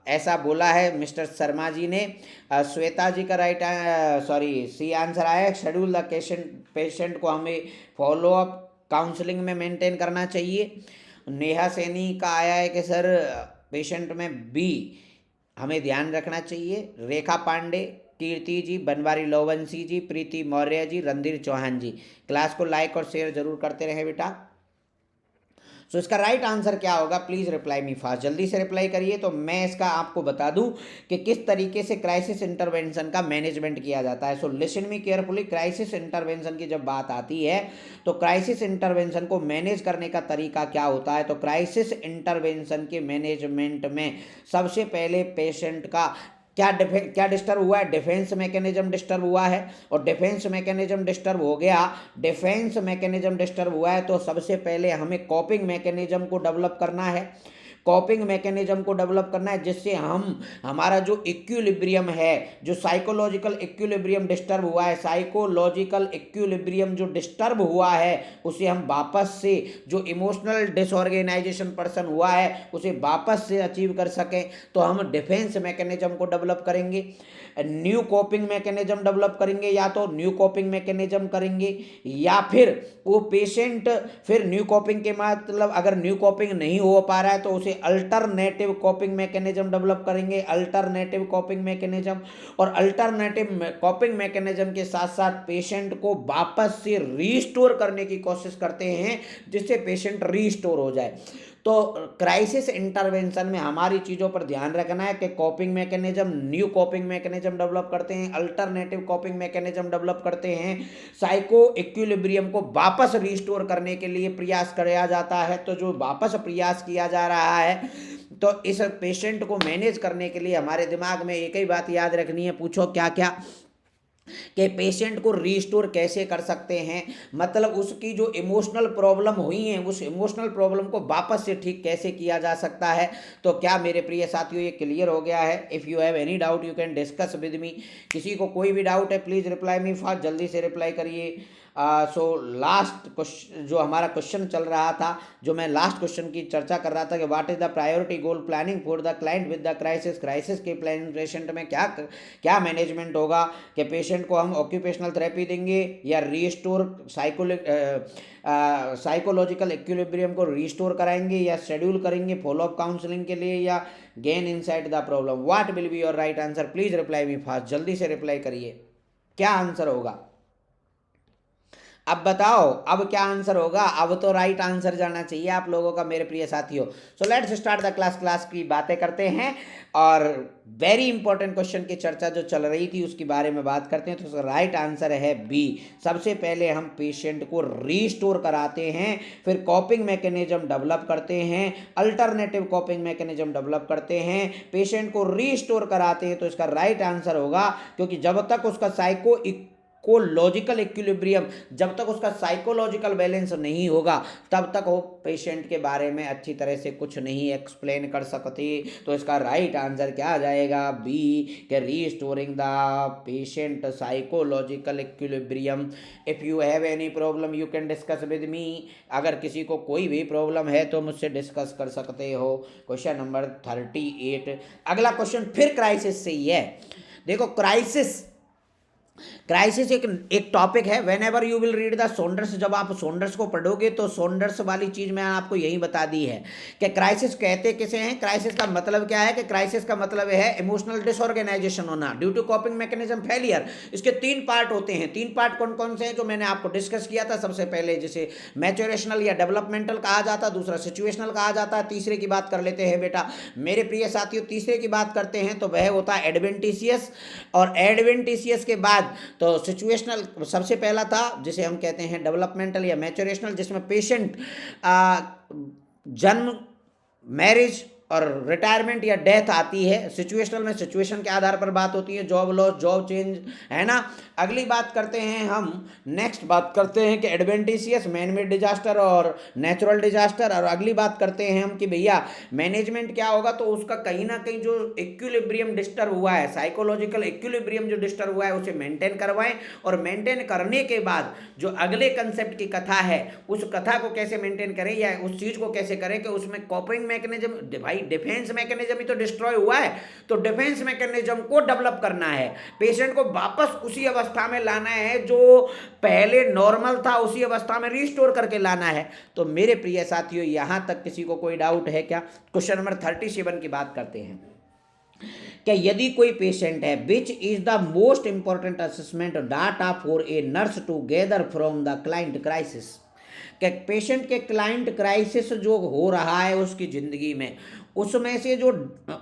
S1: ऐसा बोला है मिस्टर शर्मा जी ने। श्वेता जी का राइट, सॉरी सी आंसर आया। शेड्यूल द पेशेंट को हमें फॉलो अप काउंसलिंग में मेंटेन करना चाहिए। नेहा सैनी का आया है कि सर पेशेंट में बी हमें ध्यान रखना चाहिए। रेखा पांडे, कीर्ति जी, बनवारी लोवंशी जी, प्रीति मौर्य जी, रणधीर चौहान जी, क्लास को लाइक और शेयर जरूर करते रहें बेटा। सो इसका राइट आंसर क्या होगा, प्लीज़ रिप्लाई मी फास्ट, जल्दी से रिप्लाई करिए। तो मैं इसका आपको बता दूं कि किस तरीके से क्राइसिस इंटरवेंशन का मैनेजमेंट किया जाता है। So listen me carefully, crisis intervention की जब बात आती है तो क्राइसिस इंटरवेंशन को मैनेज करने का तरीका क्या होता है। तो क्राइसिस इंटरवेंशन के मैनेजमेंट में सबसे पहले पेशेंट का क्या डिस्टर्ब हुआ है, डिफेंस मैकेनिज्म डिस्टर्ब हुआ है, और डिफेंस मैकेनिज्म डिस्टर्ब हो गया, डिफेंस मैकेनिज्म डिस्टर्ब हुआ है तो सबसे पहले हमें कॉपिंग मैकेनिज्म को डेवलप करना है। कॉपिंग मैकेनिज्म को डेवलप करना है जिससे हम हमारा जो इक्विलिब्रियम है, जो साइकोलॉजिकल इक्विलिब्रियम डिस्टर्ब हुआ है, साइकोलॉजिकल इक्विलिब्रियम जो डिस्टर्ब हुआ है उसे हम वापस से, जो इमोशनल डिसऑर्गेनाइजेशन पर्सन हुआ है उसे वापस से अचीव कर सकें। तो हम डिफेंस मैकेनिज्म को डेवलप करेंगे, न्यू कॉपिंग मैकेनिज्म डेवलप करेंगे, या तो न्यू कॉपिंग मैकेनिज्म करेंगे या फिर वो पेशेंट फिर न्यू कॉपिंग के मतलब अगर न्यू कॉपिंग नहीं हो पा रहा है तो उसे अल्टरनेटिव कॉपिंग मैकेनिज्म डेवलप करेंगे, अल्टरनेटिव कॉपिंग मैकेनिज्म। और अल्टरनेटिव कॉपिंग मैकेनिज्म के साथ साथ पेशेंट को वापस से रीस्टोर करने की कोशिश करते हैं जिससे पेशेंट रीस्टोर हो जाए। तो क्राइसिस इंटरवेंशन में हमारी चीज़ों पर ध्यान रखना है कि कॉपिंग मैकेनिज्म, न्यू कॉपिंग मैकेनिज्म डेवलप करते हैं, अल्टरनेटिव कॉपिंग मैकेनिज्म डेवलप करते हैं, साइको इक्विलिब्रियम को वापस रिस्टोर करने के लिए प्रयास किया जाता है। तो जो वापस प्रयास किया जा रहा है, तो इस पेशेंट को मैनेज करने के लिए हमारे दिमाग में एक ही बात याद रखनी है, पूछो क्या क्या, कि पेशेंट को रीस्टोर कैसे कर सकते हैं, मतलब उसकी जो इमोशनल प्रॉब्लम हुई है उस इमोशनल प्रॉब्लम को वापस से ठीक कैसे किया जा सकता है। तो क्या मेरे प्रिय साथियों ये क्लियर हो गया है। If you have any doubt you can discuss with मी। किसी को कोई भी डाउट है प्लीज़ रिप्लाई मी फास्ट, जल्दी से रिप्लाई करिए। सो लास्ट क्वेश्चन जो हमारा क्वेश्चन चल रहा था, जो मैं लास्ट क्वेश्चन की चर्चा कर रहा था कि what is the priority goal planning for the client with the crisis, crisis के प्लान पेशेंट में क्या क्या मैनेजमेंट होगा, कि पेशेंट को हम ऑक्यूपेशनल थेरेपी देंगे या रीस्टोर साइकोलॉजिकल इक्विलिब्रियम को रीस्टोर कराएंगे या शेड्यूल करेंगे फॉलोअप काउंसलिंग के लिए या gain insight the problem. What will be your right answer, please reply me fast, जल्दी से रिप्लाई करिए, क्या आंसर होगा। अब बताओ अब क्या आंसर होगा, अब तो राइट आंसर जाना चाहिए आप लोगों का मेरे प्रिय साथियों। सो लेट्स स्टार्ट द क्लास की बातें करते हैं और वेरी इंपॉर्टेंट क्वेश्चन की चर्चा जो चल रही थी उसके बारे में बात करते हैं। तो उसका राइट आंसर है बी। सबसे पहले हम पेशेंट को रीस्टोर कराते हैं, फिर कॉपिंग मैकेनिज्म डेवलप करते हैं, अल्टरनेटिव कॉपिंग मैकेनिज्म डेवलप करते हैं, पेशेंट को रीस्टोर कराते हैं। तो इसका राइट आंसर होगा, क्योंकि जब तक उसका साइकोलॉजिकल इक्विलिब्रियम, जब तक उसका साइकोलॉजिकल बैलेंस नहीं होगा तब तक वो पेशेंट के बारे में अच्छी तरह से कुछ नहीं एक्सप्लेन कर सकते। तो इसका राइट आंसर क्या आ जाएगा, बी, के restoring the patient psychological equilibrium. If you have any problem you can discuss with मी। अगर किसी को कोई भी प्रॉब्लम है तो मुझसे डिस्कस कर सकते हो। क्वेश्चन नंबर 38, अगला क्वेश्चन फिर क्राइसिस से ही है। देखो क्राइसिस क्राइसिस एक टॉपिक है। Whenever you will read the Saunders, जब आप सोंडर्स को पढ़ोगे तो सोंडर्स वाली चीज मैंने आपको यही बता दी है कि क्राइसिस कहते किसे हैं। क्राइसिस का मतलब क्या है कि क्राइसिस का मतलब है इमोशनल डिसऑर्गेनाइजेशन होना due to coping mechanism failure. इसके 3 पार्ट होते हैं। 3 पार्ट कौन कौन से हैं जो मैंने आपको डिस्कस किया था। सबसे पहले जिसे मैच्योरेशनल या डेवलपमेंटल कहा जाता है, दूसरा सिचुएशनल कहा जाता है, तीसरे की बात कर लेते हैं बेटा मेरे प्रिय साथियों। तीसरे की बात करते हैं तो वह होता है एडवेंटिशियस, और एडवेंटिशियस के बाद तो सिचुएशनल सबसे पहला था जिसे हम कहते हैं डेवलपमेंटल या मैच्योरेशनल, जिसमें पेशेंट जन्म, मैरिज और रिटायरमेंट या डेथ आती है। सिचुएशनल में सिचुएशन के आधार पर बात होती है, जॉब लॉस, जॉब चेंज, है ना। अगली बात करते हैं हम, नेक्स्ट बात करते हैं कि एडवेंटिशियस, मैन मेड डिजास्टर और नेचुरल डिजास्टर। और अगली बात करते हैं हम कि भैया मैनेजमेंट क्या होगा, तो उसका कहीं ना कहीं जो इक्विलिब्रियम डिस्टर्ब हुआ है, साइकोलॉजिकल इक्विलिब्रियम जो डिस्टर्ब हुआ है उसे मेंटेन करवाएं, और मेंटेन करने के बाद जो अगले कंसेप्ट की कथा है उस कथा को कैसे मेंटेन करें या उस चीज को कैसे करें कि उसमें कॉपिंग मैकेनिज्म, भाई डिफेंस मैकेनिज्म ही तो डिस्ट्रॉय हुआ है, तो डिफेंस मैकेनिज्म को डेवलप करना है, पेशेंट को वापस उसी अवस्था में लाना है जो पहले नॉर्मल था, उसी अवस्था में रिस्टोर करके लाना है। तो मेरे प्रिय साथियों यहां तक किसी को कोई डाउट है क्या? क्वेश्चन नंबर 37 की बात करते हैं कि यदि कोई पेशेंट है, which is the most important assessment data for a nurse to gather from the client crisis. कि पेशेंट के क्लाइंट क्राइसिस जो हो रहा है उसकी ज़िंदगी में, उसमें से जो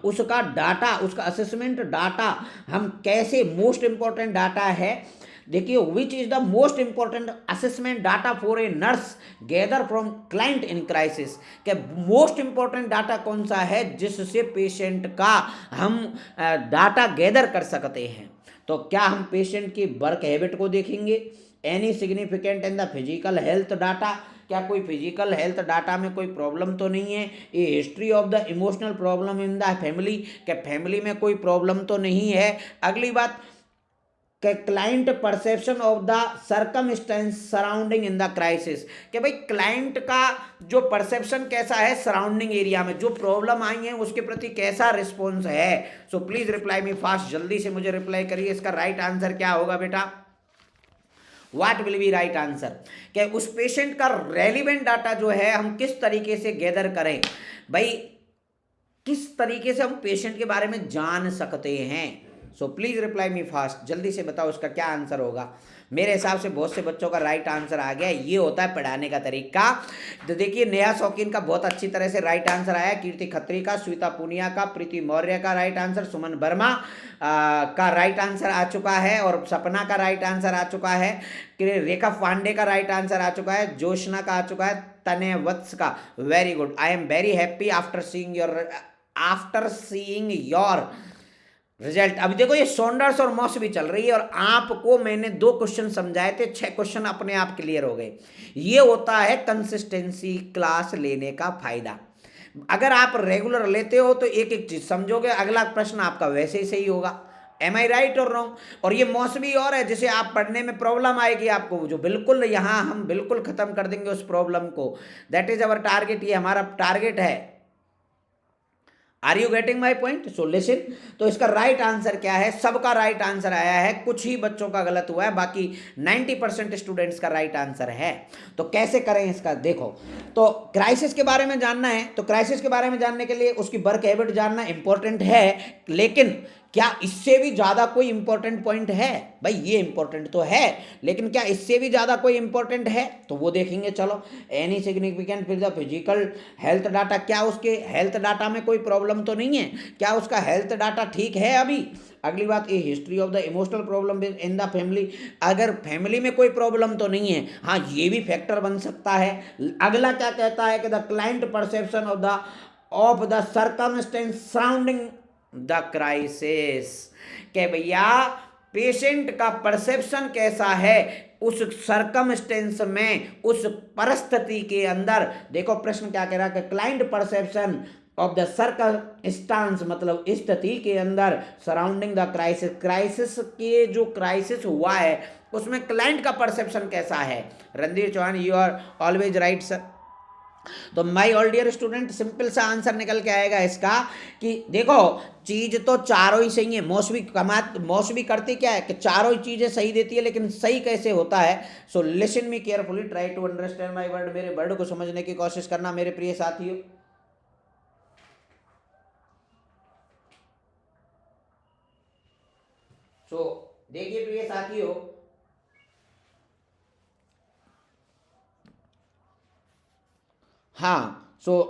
S1: उसका डाटा, उसका असेसमेंट डाटा हम कैसे, मोस्ट इंपॉर्टेंट डाटा है। देखिए, विच is the most important assessment data for a nurse gather from client in crisis. के मोस्ट इंपॉर्टेंट डाटा कौन सा है जिससे पेशेंट का हम डाटा गैदर कर सकते हैं। तो क्या हम पेशेंट की वर्क हैबिट को देखेंगे, any significant in the physical health data, क्या कोई फिजिकल हेल्थ डाटा में कोई प्रॉब्लम तो नहीं है, ये history of the emotional problem in the family, क्या फैमिली में कोई प्रॉब्लम तो नहीं है। अगली बात, client perception of the circumstance surrounding in the crisis, कि भाई क्लाइंट का जो परसेप्शन कैसा है सराउंडिंग एरिया में, जो प्रॉब्लम आई है उसके प्रति कैसा रिस्पॉन्स है। So please reply me fast, जल्दी से मुझे रिप्लाई करिए। इसका राइट आंसर क्या होगा बेटा? What will be right answer? कि उस पेशेंट का रेलिवेंट डाटा जो है हम किस तरीके से गैदर करें, भाई किस तरीके से हम पेशेंट के बारे में जान सकते हैं। So please reply me fast, जल्दी से बताओ इसका क्या आंसर होगा। मेरे हिसाब से बहुत से बच्चों का राइट आंसर आ गया। ये होता है पढ़ाने का तरीका। तो देखिए, नेहा शौकीन का बहुत अच्छी तरह से राइट आंसर आया, कीर्ति खत्री का, श्वेता पूनिया का, प्रीति मौर्य का राइट आंसर, सुमन वर्मा का राइट आंसर आ चुका है, और सपना का राइट आंसर आ चुका है, रेखा पांडे का राइट आंसर आ चुका है, जोशना का आ चुका है, तनय वत्स का। Very good, I am very happy after seeing your result. अभी देखो, ये सॉन्डर्स और मॉस भी चल रही है, और आपको मैंने 2 क्वेश्चन समझाए थे, 6 क्वेश्चन अपने आप क्लियर हो गए। ये होता है कंसिस्टेंसी क्लास लेने का फायदा। अगर आप रेगुलर लेते हो तो एक एक चीज समझोगे, अगला प्रश्न आपका वैसे ही सही होगा। एम आई राइट और रॉन्ग? और ये मौसमी और है जिसे आप पढ़ने में प्रॉब्लम आएगी आपको, जो बिल्कुल यहाँ हम बिल्कुल खत्म कर देंगे उस प्रॉब्लम को। दैट इज अवर टारगेट, ये हमारा टारगेट है। Are you getting my point? So listen. तो इसका राइट आंसर क्या है? सबका राइट आंसर आया है, कुछ ही बच्चों का गलत हुआ है, बाकी 90% स्टूडेंट्स का राइट आंसर है। तो कैसे करें इसका, देखो, तो क्राइसिस के बारे में जानना है, तो क्राइसिस के बारे में जानने के लिए उसकी वर्क हैबिट जानना इंपॉर्टेंट है, लेकिन क्या इससे भी ज्यादा कोई इंपॉर्टेंट पॉइंट है? भाई ये इंपॉर्टेंट तो है, लेकिन क्या इससे भी ज्यादा कोई इंपॉर्टेंट है? तो वो देखेंगे। चलो, एनी सिग्निफिकेंट फिर द फिजिकल हेल्थ डाटा, क्या उसके हेल्थ डाटा में कोई प्रॉब्लम तो नहीं है? क्या उसका हेल्थ डाटा ठीक है अभी? अगली बात, ये history of the emotional problem in the family, अगर फैमिली में कोई प्रॉब्लम तो नहीं है, हाँ ये भी फैक्टर बन सकता है। अगला क्या कहता है कि the client perception of the circumstance surrounding the crisis, के भैया पेशेंट का परसेप्शन कैसा है उस सर्कमस्टेंस में, उस परिस्थिति के अंदर। देखो प्रश्न क्या कह रहा है कि client perception of the circumstance, मतलब स्थिति के अंदर, सराउंडिंग द क्राइसिस, क्राइसिस के जो क्राइसिस हुआ है उसमें क्लाइंट का परसेप्शन कैसा है। Randhir Chauhan, you are always right sir. तो my all dear student simple सा आंसर निकल के आएगा इसका कि देखो चीज तो चारों ही सही है। मौसमी करती क्या है कि चारों ही चीजें सही देती है, लेकिन सही कैसे होता है। So listen me carefully, try to understand my word, मेरे वर्ड को समझने की कोशिश करना मेरे प्रिय साथियों। सो देखिए प्रिय साथियों, हाँ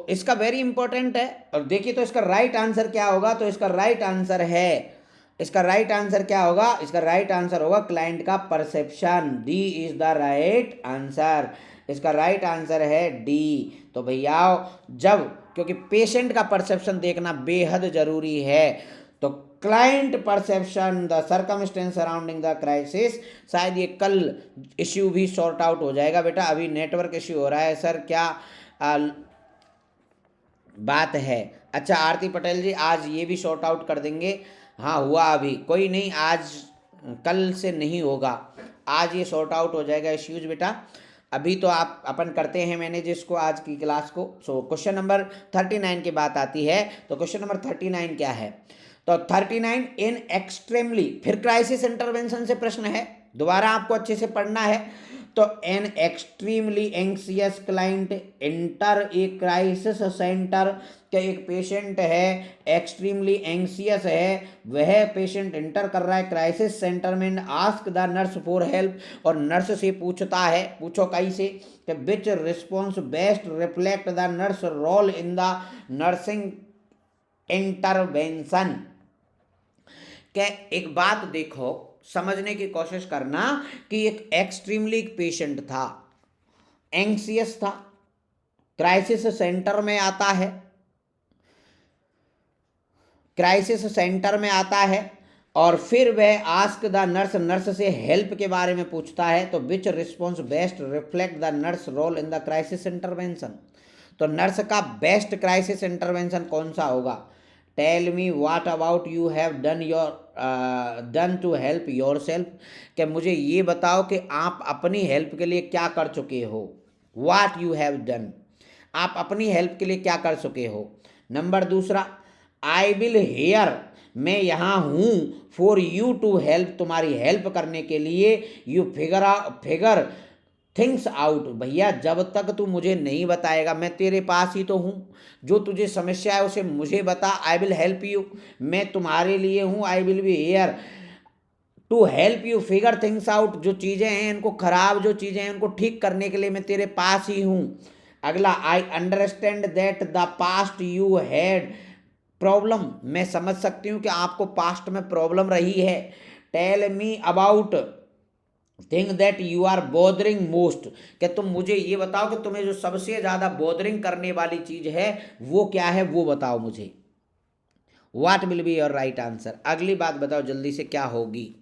S1: इसका वेरी इंपॉर्टेंट है। और देखिए तो इसका राइट आंसर क्या होगा, तो इसका राइट आंसर है, इसका राइट आंसर क्या होगा, इसका राइट आंसर होगा क्लाइंट का perception. D is the right answer, इसका राइट आंसर है डी। तो भैया जब, क्योंकि पेशेंट का परसेप्शन देखना बेहद जरूरी है, तो client perception the circumstance surrounding the crisis, शायद ये कल इश्यू भी सॉर्ट आउट हो जाएगा बेटा। अभी नेटवर्क इश्यू हो रहा है सर, क्या बात है। अच्छा आरती पटेल जी, आज ये भी सॉर्ट आउट कर देंगे। हाँ हुआ, अभी कोई नहीं, आज कल से नहीं होगा, आज ये सॉर्ट आउट हो जाएगा इश्यूज बेटा। अभी तो आप अपन करते हैं मैनेज इसको आज की क्लास को। सो क्वेश्चन नंबर 39 की बात आती है, तो क्वेश्चन नंबर 39 क्या है, तो 39 इन एक्सट्रीमली, फिर क्राइसिस इंटरवेंशन से प्रश्न है, दोबारा आपको अच्छे से पढ़ना है। तो an extremely anxious client enter a crisis centre, क्या एक पेशेंट है एक्सट्रीमली एंक्सियस है, वह पेशेंट एंटर कर रहा है क्राइसिस सेंटर में, ask the nurse for help, और नर्स से पूछता है, पूछो कैसे, कि which response best reflect the nurse role in the nursing intervention. क्या एक बात देखो, समझने की कोशिश करना कि एक एक्सट्रीमली पेशेंट था, एंक्सियस था, क्राइसिस सेंटर में आता है, क्राइसिस सेंटर में आता है, और फिर वह आस्क द नर्स, नर्स से हेल्प के बारे में पूछता है। तो which response best reflect the nurse role in the crisis intervention, तो नर्स का बेस्ट क्राइसिस इंटरवेंशन कौन सा होगा। Tell me what about you have done to help yourself, कि मुझे ये बताओ कि आप अपनी हेल्प के लिए क्या कर चुके हो। व्हाट यू हैव डन, आप अपनी हेल्प के लिए क्या कर चुके हो। नंबर दूसरा, आई विल हेयर, मैं यहाँ हूँ, फॉर यू टू हेल्प, तुम्हारी हेल्प करने के लिए, यू फिगर थिंग्स आउट, भैया जब तक तू मुझे नहीं बताएगा, मैं तेरे पास ही तो हूँ, जो तुझे समस्या है उसे मुझे बता। आई विल हेल्प यू, मैं तुम्हारे लिए हूँ, I will be here to help you figure things out, जो चीज़ें हैं इनको खराब, जो चीज़ें हैं उनको ठीक करने के लिए मैं तेरे पास ही हूँ। अगला, आई understand that the past you had problem, मैं समझ सकती हूँ कि आपको पास्ट में प्रॉब्लम रही है। Tell me about thing that you are bothering most, क्या तुम मुझे ये बताओ कि तुम्हें जो सबसे ज़्यादा बोदरिंग करने वाली चीज़ है वो क्या है, वो बताओ मुझे। What will be your right answer, अगली बात बताओ जल्दी से क्या होगी।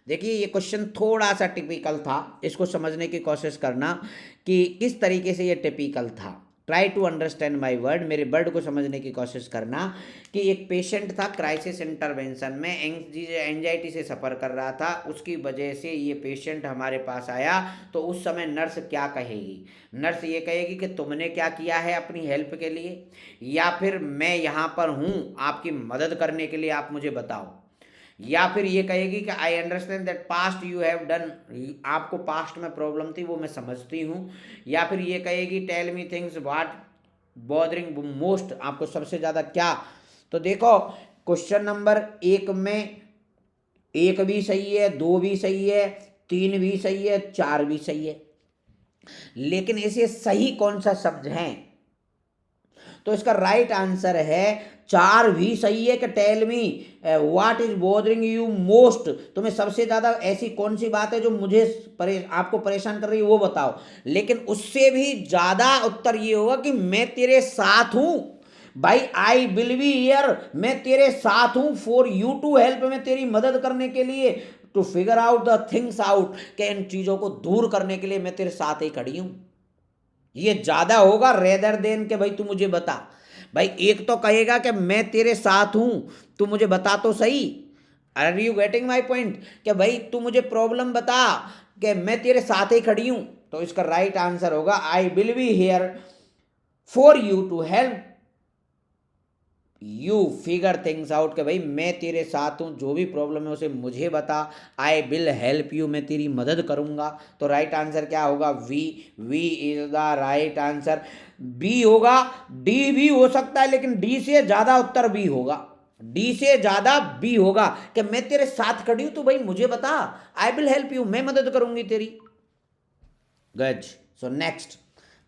S1: देखिए ये क्वेश्चन थोड़ा सा टिपिकल था, इसको समझने की कोशिश करना कि किस तरीके से ये टिपिकल था। Try to understand my word, मेरे वर्ड को समझने की कोशिश करना कि एक पेशेंट था क्राइसिस इंटरवेंशन में, एंजाइटी से सफ़र कर रहा था, उसकी वजह से ये पेशेंट हमारे पास आया। तो उस समय नर्स क्या कहेगी, नर्स ये कहेगी कि तुमने क्या किया है अपनी हेल्प के लिए, या फिर मैं यहाँ पर हूँ आपकी मदद करने के लिए, आप मुझे बताओ। या फिर ये कहेगी कि I understand that past you have done, आपको पास्ट में प्रॉब्लम थी वो मैं समझती हूँ। या फिर ये कहेगी tell me things what bothering most, आपको सबसे ज़्यादा क्या। तो देखो क्वेश्चन नंबर 1 में 1 भी सही है, 2 भी सही है, 3 भी सही है, 4 भी सही है, लेकिन इसे सही कौन सा शब्द है, तो इसका राइट आंसर है 4 भी सही है कि tell me what is bothering you most, तुम्हें सबसे ज्यादा ऐसी कौन सी बात है जो मुझे आपको परेशान कर रही है वो बताओ। लेकिन उससे भी ज्यादा उत्तर ये होगा कि मैं तेरे साथ हूं भाई, आई विल बी हियर, मैं तेरे साथ हूं, फॉर यू टू हेल्प, मैं तेरी मदद करने के लिए, to figure out the things out, कि इन चीजों को दूर करने के लिए मैं तेरे साथ ही खड़ी हूं। ये ज्यादा होगा रेदर देन के भाई तू मुझे बता। भाई एक तो कहेगा कि मैं तेरे साथ हूं, तू मुझे बता तो सही, are you getting my point? कि भाई तू मुझे प्रॉब्लम बता कि मैं तेरे साथ ही खड़ी हूं, तो इसका राइट आंसर होगा I will be here for you to help you figure things out. के भाई मैं तेरे साथ हूँ, जो भी प्रॉब्लम है उसे मुझे बता। आई विल हेल्प यू, मैं तेरी मदद करूँगा। तो राइट आंसर क्या होगा? V. V is the right answer. B होगा, डी भी हो सकता है लेकिन डी से ज़्यादा उत्तर बी होगा। डी से ज़्यादा बी होगा कि मैं तेरे साथ खड़ी हूँ तो भाई मुझे बता, आई विल हेल्प यू, मैं मदद करूँगी तेरी। गज। सो नेक्स्ट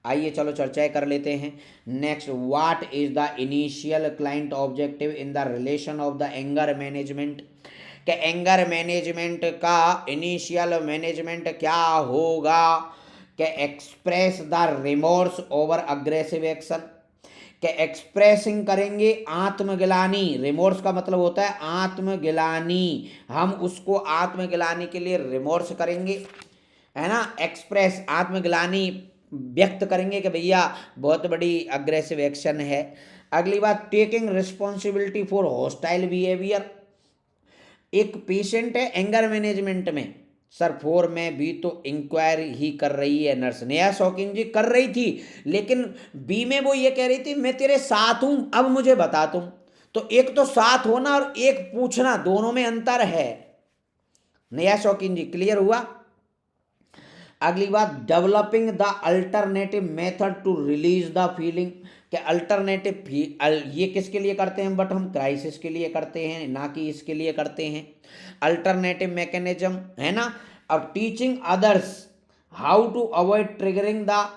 S1: आइए चलो चर्चाएं कर लेते हैं। Next, what is the initial client objective in the relation of the anger management? कि एंगर मैनेजमेंट का इनिशियल मैनेजमेंट क्या होगा? कि express the remorse over aggressive action. कि एक्सप्रेसिंग करेंगे आत्मग्लानि। रिमोर्स का मतलब होता है आत्मग्लानि। हम उसको आत्मग्लानि के लिए रिमोर्स करेंगे, है ना। एक्सप्रेस आत्मग्लानि व्यक्त करेंगे कि भैया बहुत बड़ी अग्रेसिव एक्शन है। अगली बात, taking responsibility for hostile behaviour. एक पेशेंट है एंगर मैनेजमेंट में, सर 4 में भी तो इंक्वायरी ही कर रही है नर्स, नेहा शौकीन जी कर रही थी, लेकिन बी में वो ये कह रही थी मैं तेरे साथ हूं, अब मुझे बता तुम। तो एक तो साथ होना और एक पूछना, दोनों में अंतर है। नेहा शौकीन जी क्लियर हुआ? अगली बात, developing the alternative method to release the feeling. कि अल्टरनेटिव ये किसके लिए करते हैं? बट हम क्राइसिस के लिए करते हैं, ना कि इसके लिए करते हैं। अल्टरनेटिव मैकेनिज्म, है ना। अब teaching others how to avoid triggering the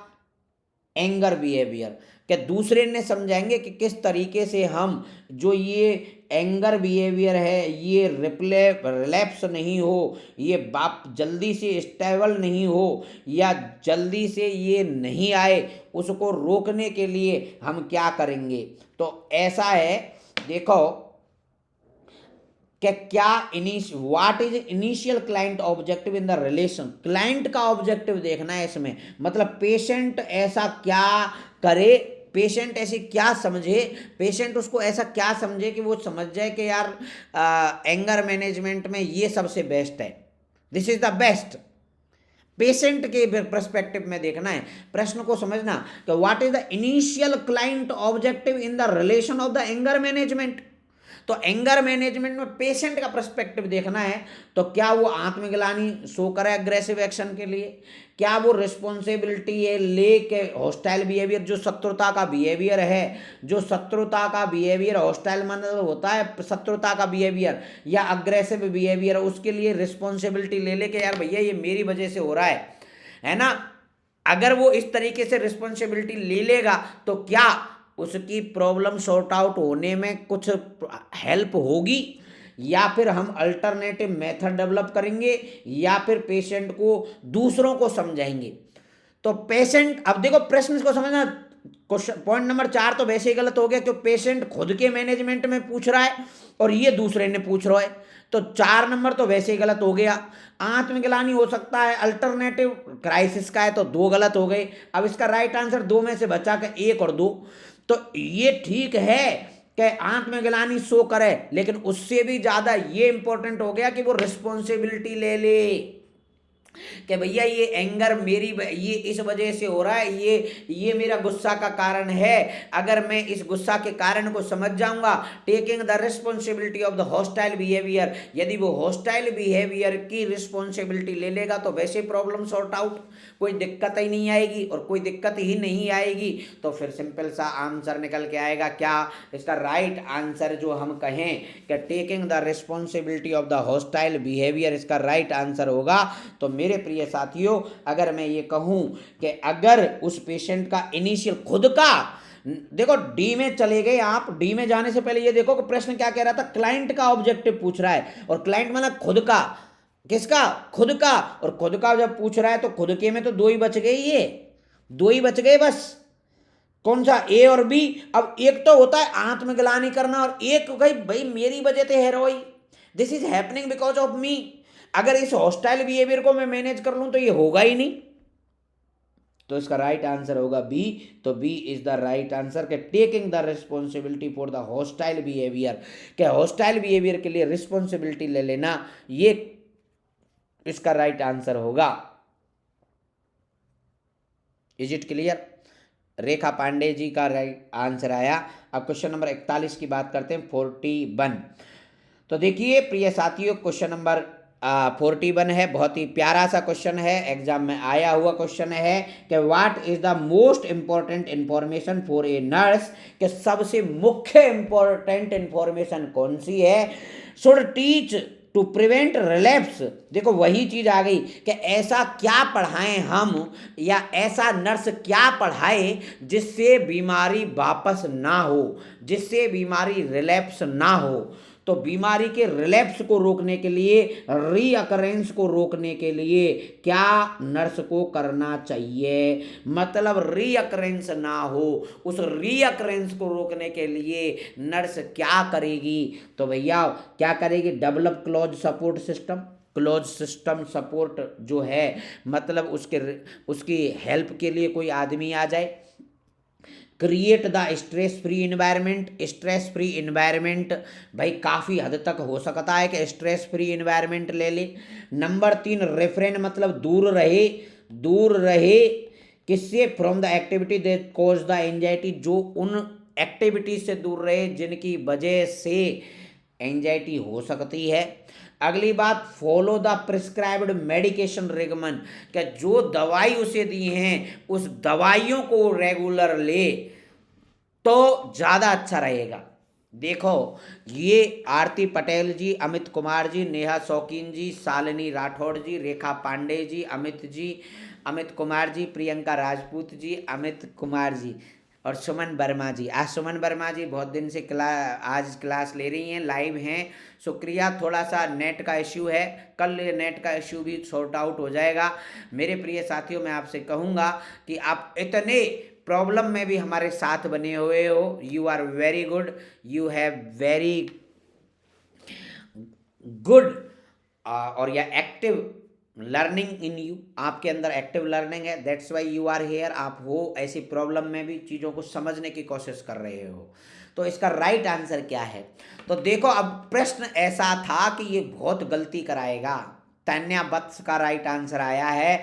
S1: anger behaviour. कि दूसरे ने समझाएंगे कि किस तरीके से हम जो ये एंगर बिहेवियर है ये रिलैप्स नहीं हो, ये बाप जल्दी से स्टेबल नहीं हो या जल्दी से ये नहीं आए, उसको रोकने के लिए हम क्या करेंगे। तो ऐसा है, देखो कि क्या what is initial client objective in the relation. Client का ऑब्जेक्टिव देखना है इसमें, मतलब पेशेंट ऐसा क्या करे, पेशेंट ऐसे क्या समझे, पेशेंट उसको ऐसा क्या समझे कि वो समझ जाए कि यार एंगर मैनेजमेंट में ये सबसे बेस्ट है, this is the best. Patient के पर्सपेक्टिव में देखना है, प्रश्न को समझना कि what is the initial client objective in the relation of the anger management. तो एंगर मैनेजमेंट में पेशेंट का पर्सपेक्टिव देखना है, तो क्या वो आत्मग्लानि शो करे अग्रेसिव एक्शन के लिए, क्या वो रिस्पॉन्सिबिलिटी है ले के हॉस्टाइल बिहेवियर, जो शत्रुता का बिहेवियर है, जो शत्रुता का बिहेवियर हॉस्टाइल मतलब होता है शत्रुता का बिहेवियर या अग्रेसिव बिहेवियर, उसके लिए रिस्पॉन्सिबिलिटी ले ले के यार भैया ये मेरी वजह से हो रहा है ना। अगर वो इस तरीके से रिस्पॉन्सिबिलिटी ले लेगा तो क्या उसकी प्रॉब्लम सॉर्ट आउट होने में कुछ हेल्प होगी, या फिर हम अल्टरनेटिव मेथड डेवलप करेंगे, या फिर पेशेंट को दूसरों को समझाएंगे। तो पेशेंट, अब देखो प्रश्न को समझना, क्वेश्चन पॉइंट नंबर 4 तो वैसे ही गलत हो गया क्योंकि पेशेंट खुद के मैनेजमेंट में पूछ रहा है और ये दूसरे ने पूछ रहा है, तो 4 नंबर तो वैसे ही गलत हो गया। आत्मग्लानि हो सकता है, अल्टरनेटिव क्राइसिस का है, तो 2 गलत हो गए। अब इसका राइट आंसर 2 में से बचा के 1 और 2। तो ये ठीक है कि आत्मग्लानि शो करे, लेकिन उससे भी ज्यादा ये इंपॉर्टेंट हो गया कि वो रिस्पॉन्सिबिलिटी ले ले कि भैया ये एंगर मेरी ये इस वजह से हो रहा है, ये मेरा गुस्सा का कारण है। अगर मैं इस गुस्सा के कारण को समझ जाऊंगा, taking the responsibility of the hostile behaviour, यदि वो हॉस्टाइल बिहेवियर की रिस्पॉन्सिबिलिटी ले लेगा तो वैसे प्रॉब्लम सॉर्ट आउट, कोई दिक्कत ही नहीं आएगी, और कोई दिक्कत ही नहीं आएगी तो फिर सिंपल सा आंसर निकल के आएगा क्या? इसका राइट आंसर जो हम कहें कि taking the responsibility of the hostile behaviour, इसका राइट आंसर होगा। तो मेरे प्रिय साथियों, अगर मैं ये कहूं कि अगर उस पेशेंट का इनिशियल खुद का, देखो डी में चले गए आप, डी में जाने से पहले ये देखो कि प्रश्न क्या कह रहा था, क्लाइंट का ऑब्जेक्टिव पूछ रहा है, और क्लाइंट मतलब खुद का, किसका? खुद का। और खुद का जब पूछ रहा है तो खुद के में तो 2 ही बच गए, ये 2 ही बच गए बस। कौन सा? ए और बी। अब एक तो होता है आत्मग्लानि करना, और एक भाई मेरी वजह से है रोई, this is happening because of me. अगर इस हॉस्टाइल बिहेवियर को मैं मैनेज कर लूं तो ये होगा ही नहीं। तो इसका राइट आंसर होगा बी। तो B is the right answer के taking the responsibility for the hostile behaviour, के हॉस्टाइल बिहेवियर के लिए रिस्पॉन्सिबिलिटी ले लेना, ये इसका राइट आंसर होगा। Is it clear? Rekha Pandey ji का राइट आंसर आया। अब क्वेश्चन नंबर 41 की बात करते हैं, 41। तो देखिए प्रिय साथियों, क्वेश्चन नंबर 41 है, बहुत ही प्यारा सा क्वेश्चन है, एग्जाम में आया हुआ क्वेश्चन है कि what is the most important information for a nurse, कि सबसे मुख्य इंपॉर्टेंट इंफॉर्मेशन कौन सी है, should teach to prevent relapse. देखो वही चीज आ गई कि ऐसा क्या पढ़ाएं हम, या ऐसा नर्स क्या पढ़ाए जिससे बीमारी वापस ना हो, जिससे बीमारी रिलैप्स ना हो। तो बीमारी के रिलैप्स को रोकने के लिए, रीअकरेंस को रोकने के लिए क्या नर्स को करना चाहिए, मतलब रीअकरेंस ना हो, उस रीअकरेंस को रोकने के लिए नर्स क्या करेगी। तो भैया क्या करेगी, develop close support system. Close system support जो है, मतलब उसकी हेल्प के लिए कोई आदमी आ जाए। Create the stress free environment. Stress free environment भाई काफ़ी हद तक हो सकता है कि स्ट्रेस फ्री इन्वायरमेंट ले ले। नंबर 3 रेफरेन, मतलब दूर रहे, दूर रहे किससे, from the activity that cause the anxiety, जो उन एक्टिविटीज से दूर रहे जिनकी वजह से एंजाइटी हो सकती है। अगली बात, फॉलो द प्रिस्क्राइब्ड मेडिकेशन रेगमन, क्या जो दवाई उसे दी हैं उस दवाइयों को रेगुलर ले तो ज़्यादा अच्छा रहेगा। देखो ये आरती पटेल जी, अमित कुमार जी, नेहा शौकीन जी, शालिनी राठौड़ जी, रेखा पांडे जी, अमित जी, अमित कुमार जी, प्रियंका राजपूत जी, अमित कुमार जी और सुमन वर्मा जी। आज सुमन वर्मा जी बहुत दिन से आज क्लास ले रही हैं, लाइव हैं, शुक्रिया। थोड़ा सा नेट का इश्यू है, कल नेट का इश्यू भी सॉर्ट आउट हो जाएगा। मेरे प्रिय साथियों, मैं आपसे कहूँगा कि आप इतने प्रॉब्लम में भी हमारे साथ बने हुए हो, you are very good, you have very good, और यह एक्टिव लर्निंग इन यू, आपके अंदर एक्टिव लर्निंग है, that's why you are here. आप हो ऐसी प्रॉब्लम में भी चीज़ों को समझने की कोशिश कर रहे हो। तो इसका राइट आंसर क्या है, तो देखो अब प्रश्न ऐसा था कि ये बहुत गलती कराएगा। तान्या वत्स का राइट आंसर आया है।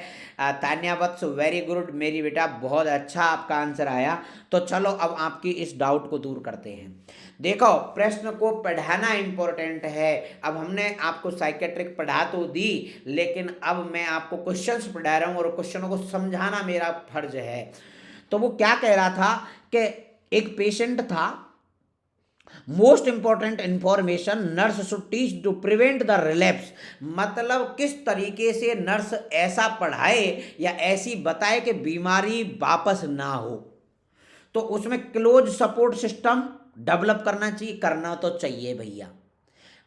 S1: तान्या वत्स वेरी गुड मेरी बेटा, बहुत अच्छा आपका आंसर आया। तो चलो अब आपकी इस डाउट को दूर करते हैं। देखो प्रश्न को पढ़ाना इंपॉर्टेंट है। अब हमने आपको साइकेट्रिक पढ़ा तो दी, लेकिन अब मैं आपको क्वेश्चंस पढ़ा रहा हूँ और क्वेश्चनों को समझाना मेरा फर्ज है। तो वो क्या कह रहा था कि एक पेशेंट था, most important information nurse should teach to prevent the relapse, मतलब किस तरीके से नर्स ऐसा पढ़ाए या ऐसी बताए कि बीमारी वापस ना हो। तो उसमें क्लोज सपोर्ट सिस्टम डेवलप करना चाहिए, करना तो चाहिए भैया,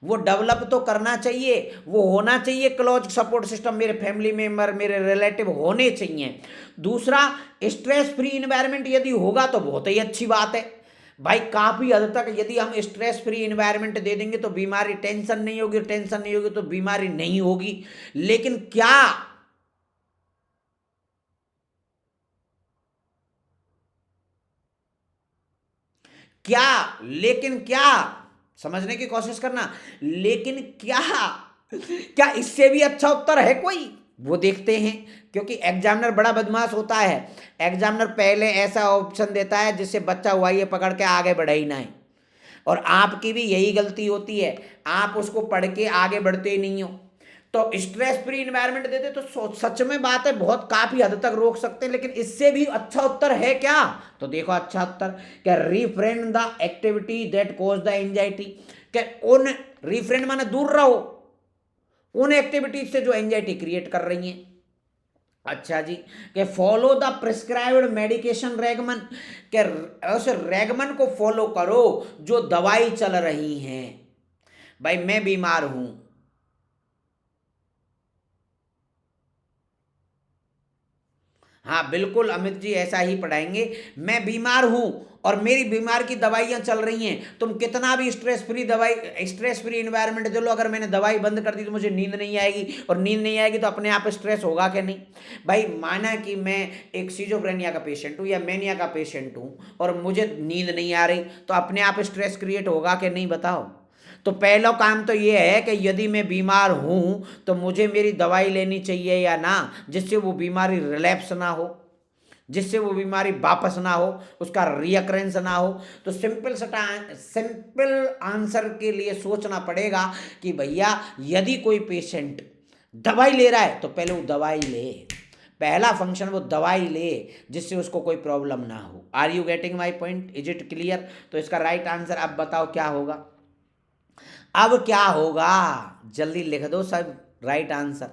S1: वो डेवलप तो करना चाहिए, वो होना चाहिए क्लोज सपोर्ट सिस्टम, मेरे फैमिली मेंबर, मेरे रिलेटिव होने चाहिए। दूसरा, स्ट्रेस फ्री इन्वायरमेंट यदि होगा तो बहुत ही अच्छी बात है भाई। काफ़ी हद तक यदि हम स्ट्रेस फ्री इन्वायरमेंट दे देंगे तो बीमारी, टेंशन नहीं होगी, टेंशन नहीं होगी तो बीमारी नहीं होगी। लेकिन क्या क्या लेकिन क्या, समझने की कोशिश करना, लेकिन क्या, क्या इससे भी अच्छा उत्तर है कोई, वो देखते हैं। क्योंकि एग्जामिनर बड़ा बदमाश होता है। एग्जामिनर पहले ऐसा ऑप्शन देता है जिससे बच्चा हुआ ये पकड़ के आगे बढ़े ही ना है। और आपकी भी यही गलती होती है, आप उसको पढ़ के आगे बढ़ते ही नहीं हो। तो स्ट्रेस फ्री इन्वायरमेंट देते तो सच में बात है, बहुत काफी हद तक रोक सकते हैं। लेकिन इससे भी अच्छा उत्तर है क्या, तो देखो अच्छा उत्तर क्या, refrain the activity that cause the anxiety, क्या उन, रिफ्रेन माने दूर रहो उन एक्टिविटीज से जो एंजाइटी क्रिएट कर रही हैं। अच्छा जी, कि फॉलो द प्रिस्क्राइब्ड मेडिकेशन रेगमन, के उस रेगमन को फॉलो करो जो दवाई चल रही हैं। भाई मैं बीमार हूं, हाँ बिल्कुल अमित जी, ऐसा ही पढ़ाएंगे। मैं बीमार हूँ और मेरी बीमार की दवाइयाँ चल रही हैं, तुम कितना भी स्ट्रेस फ्री दवाई, स्ट्रेस फ्री इन्वायरमेंट दे लो, अगर मैंने दवाई बंद कर दी तो मुझे नींद नहीं आएगी, और नींद नहीं आएगी तो अपने आप स्ट्रेस होगा कि नहीं। भाई माना कि मैं एक सिजोफ्रेनिया का पेशेंट हूँ या मेनिया का पेशेंट हूँ और मुझे नींद नहीं आ रही, तो अपने आप स्ट्रेस क्रिएट होगा कि नहीं, बताओ। तो पहला काम तो ये है कि यदि मैं बीमार हूँ तो मुझे मेरी दवाई लेनी चाहिए या ना, जिससे वो बीमारी रिलैप्स ना हो, जिससे वो बीमारी वापस ना हो, उसका रियकरेंस ना हो। तो सिंपल आंसर के लिए सोचना पड़ेगा कि भैया यदि कोई पेशेंट दवाई ले रहा है तो पहले वो दवाई ले, पहला फंक्शन वो दवाई ले, जिससे उसको कोई प्रॉब्लम ना हो। Are you getting my point, is it clear? तो इसका राइट आंसर अब बताओ क्या होगा, अब क्या होगा, जल्दी लिख दो सब राइट आंसर,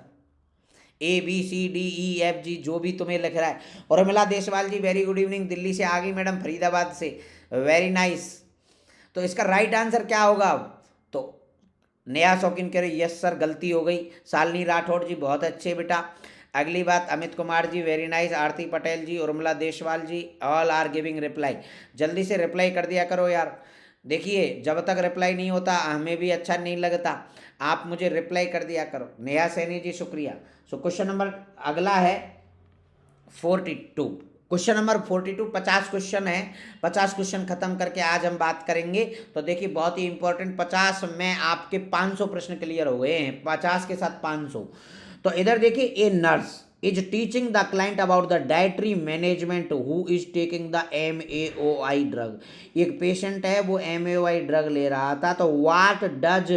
S1: ABCDEFG जो भी तुम्हें लिख रहा है। और उर्मिला देशवाल जी वेरी गुड इवनिंग, दिल्ली से आ गई मैडम, फरीदाबाद से, वेरी नाइस। तो इसका राइट आंसर क्या होगा अब? तो नया शौकीन कह रहे यस सर गलती हो गई। शालिनी राठौड़ जी बहुत अच्छे बेटा। अगली बात Amit Kumar ji very nice, Aarti Patel ji, Urmila Deshwal ji, all are giving reply. जल्दी से रिप्लाई कर दिया करो यार, देखिए जब तक रिप्लाई नहीं होता हमें भी अच्छा नहीं लगता, आप मुझे रिप्लाई कर दिया करो। नेहा सैनी जी शुक्रिया। सो क्वेश्चन नंबर अगला है 42, क्वेश्चन नंबर 42, 50 क्वेश्चन है, 50 क्वेश्चन खत्म करके आज हम बात करेंगे। तो देखिए बहुत ही इंपॉर्टेंट, 50 में आपके 500 प्रश्न क्लियर हो गए हैं, 50 के साथ 500। तो इधर देखिए, a nurse is teaching the client about the dietary management who is taking the MAOI drug. एक पेशेंट है वो MAOI ड्रग ले रहा था, तो what does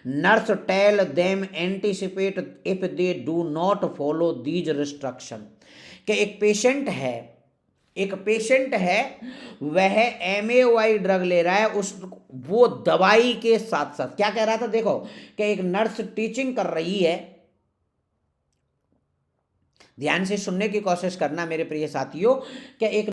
S1: nurse tell them anticipate if they do not follow these restriction. कि एक patient है वह MAOI ड्रग ले रहा है, उस वो दवाई के साथ साथ क्या कह रहा था, देखो कि एक नर्स टीचिंग कर रही है, ध्यान से सुनने की कोशिश करना मेरे प्रिय साथियों, कि एक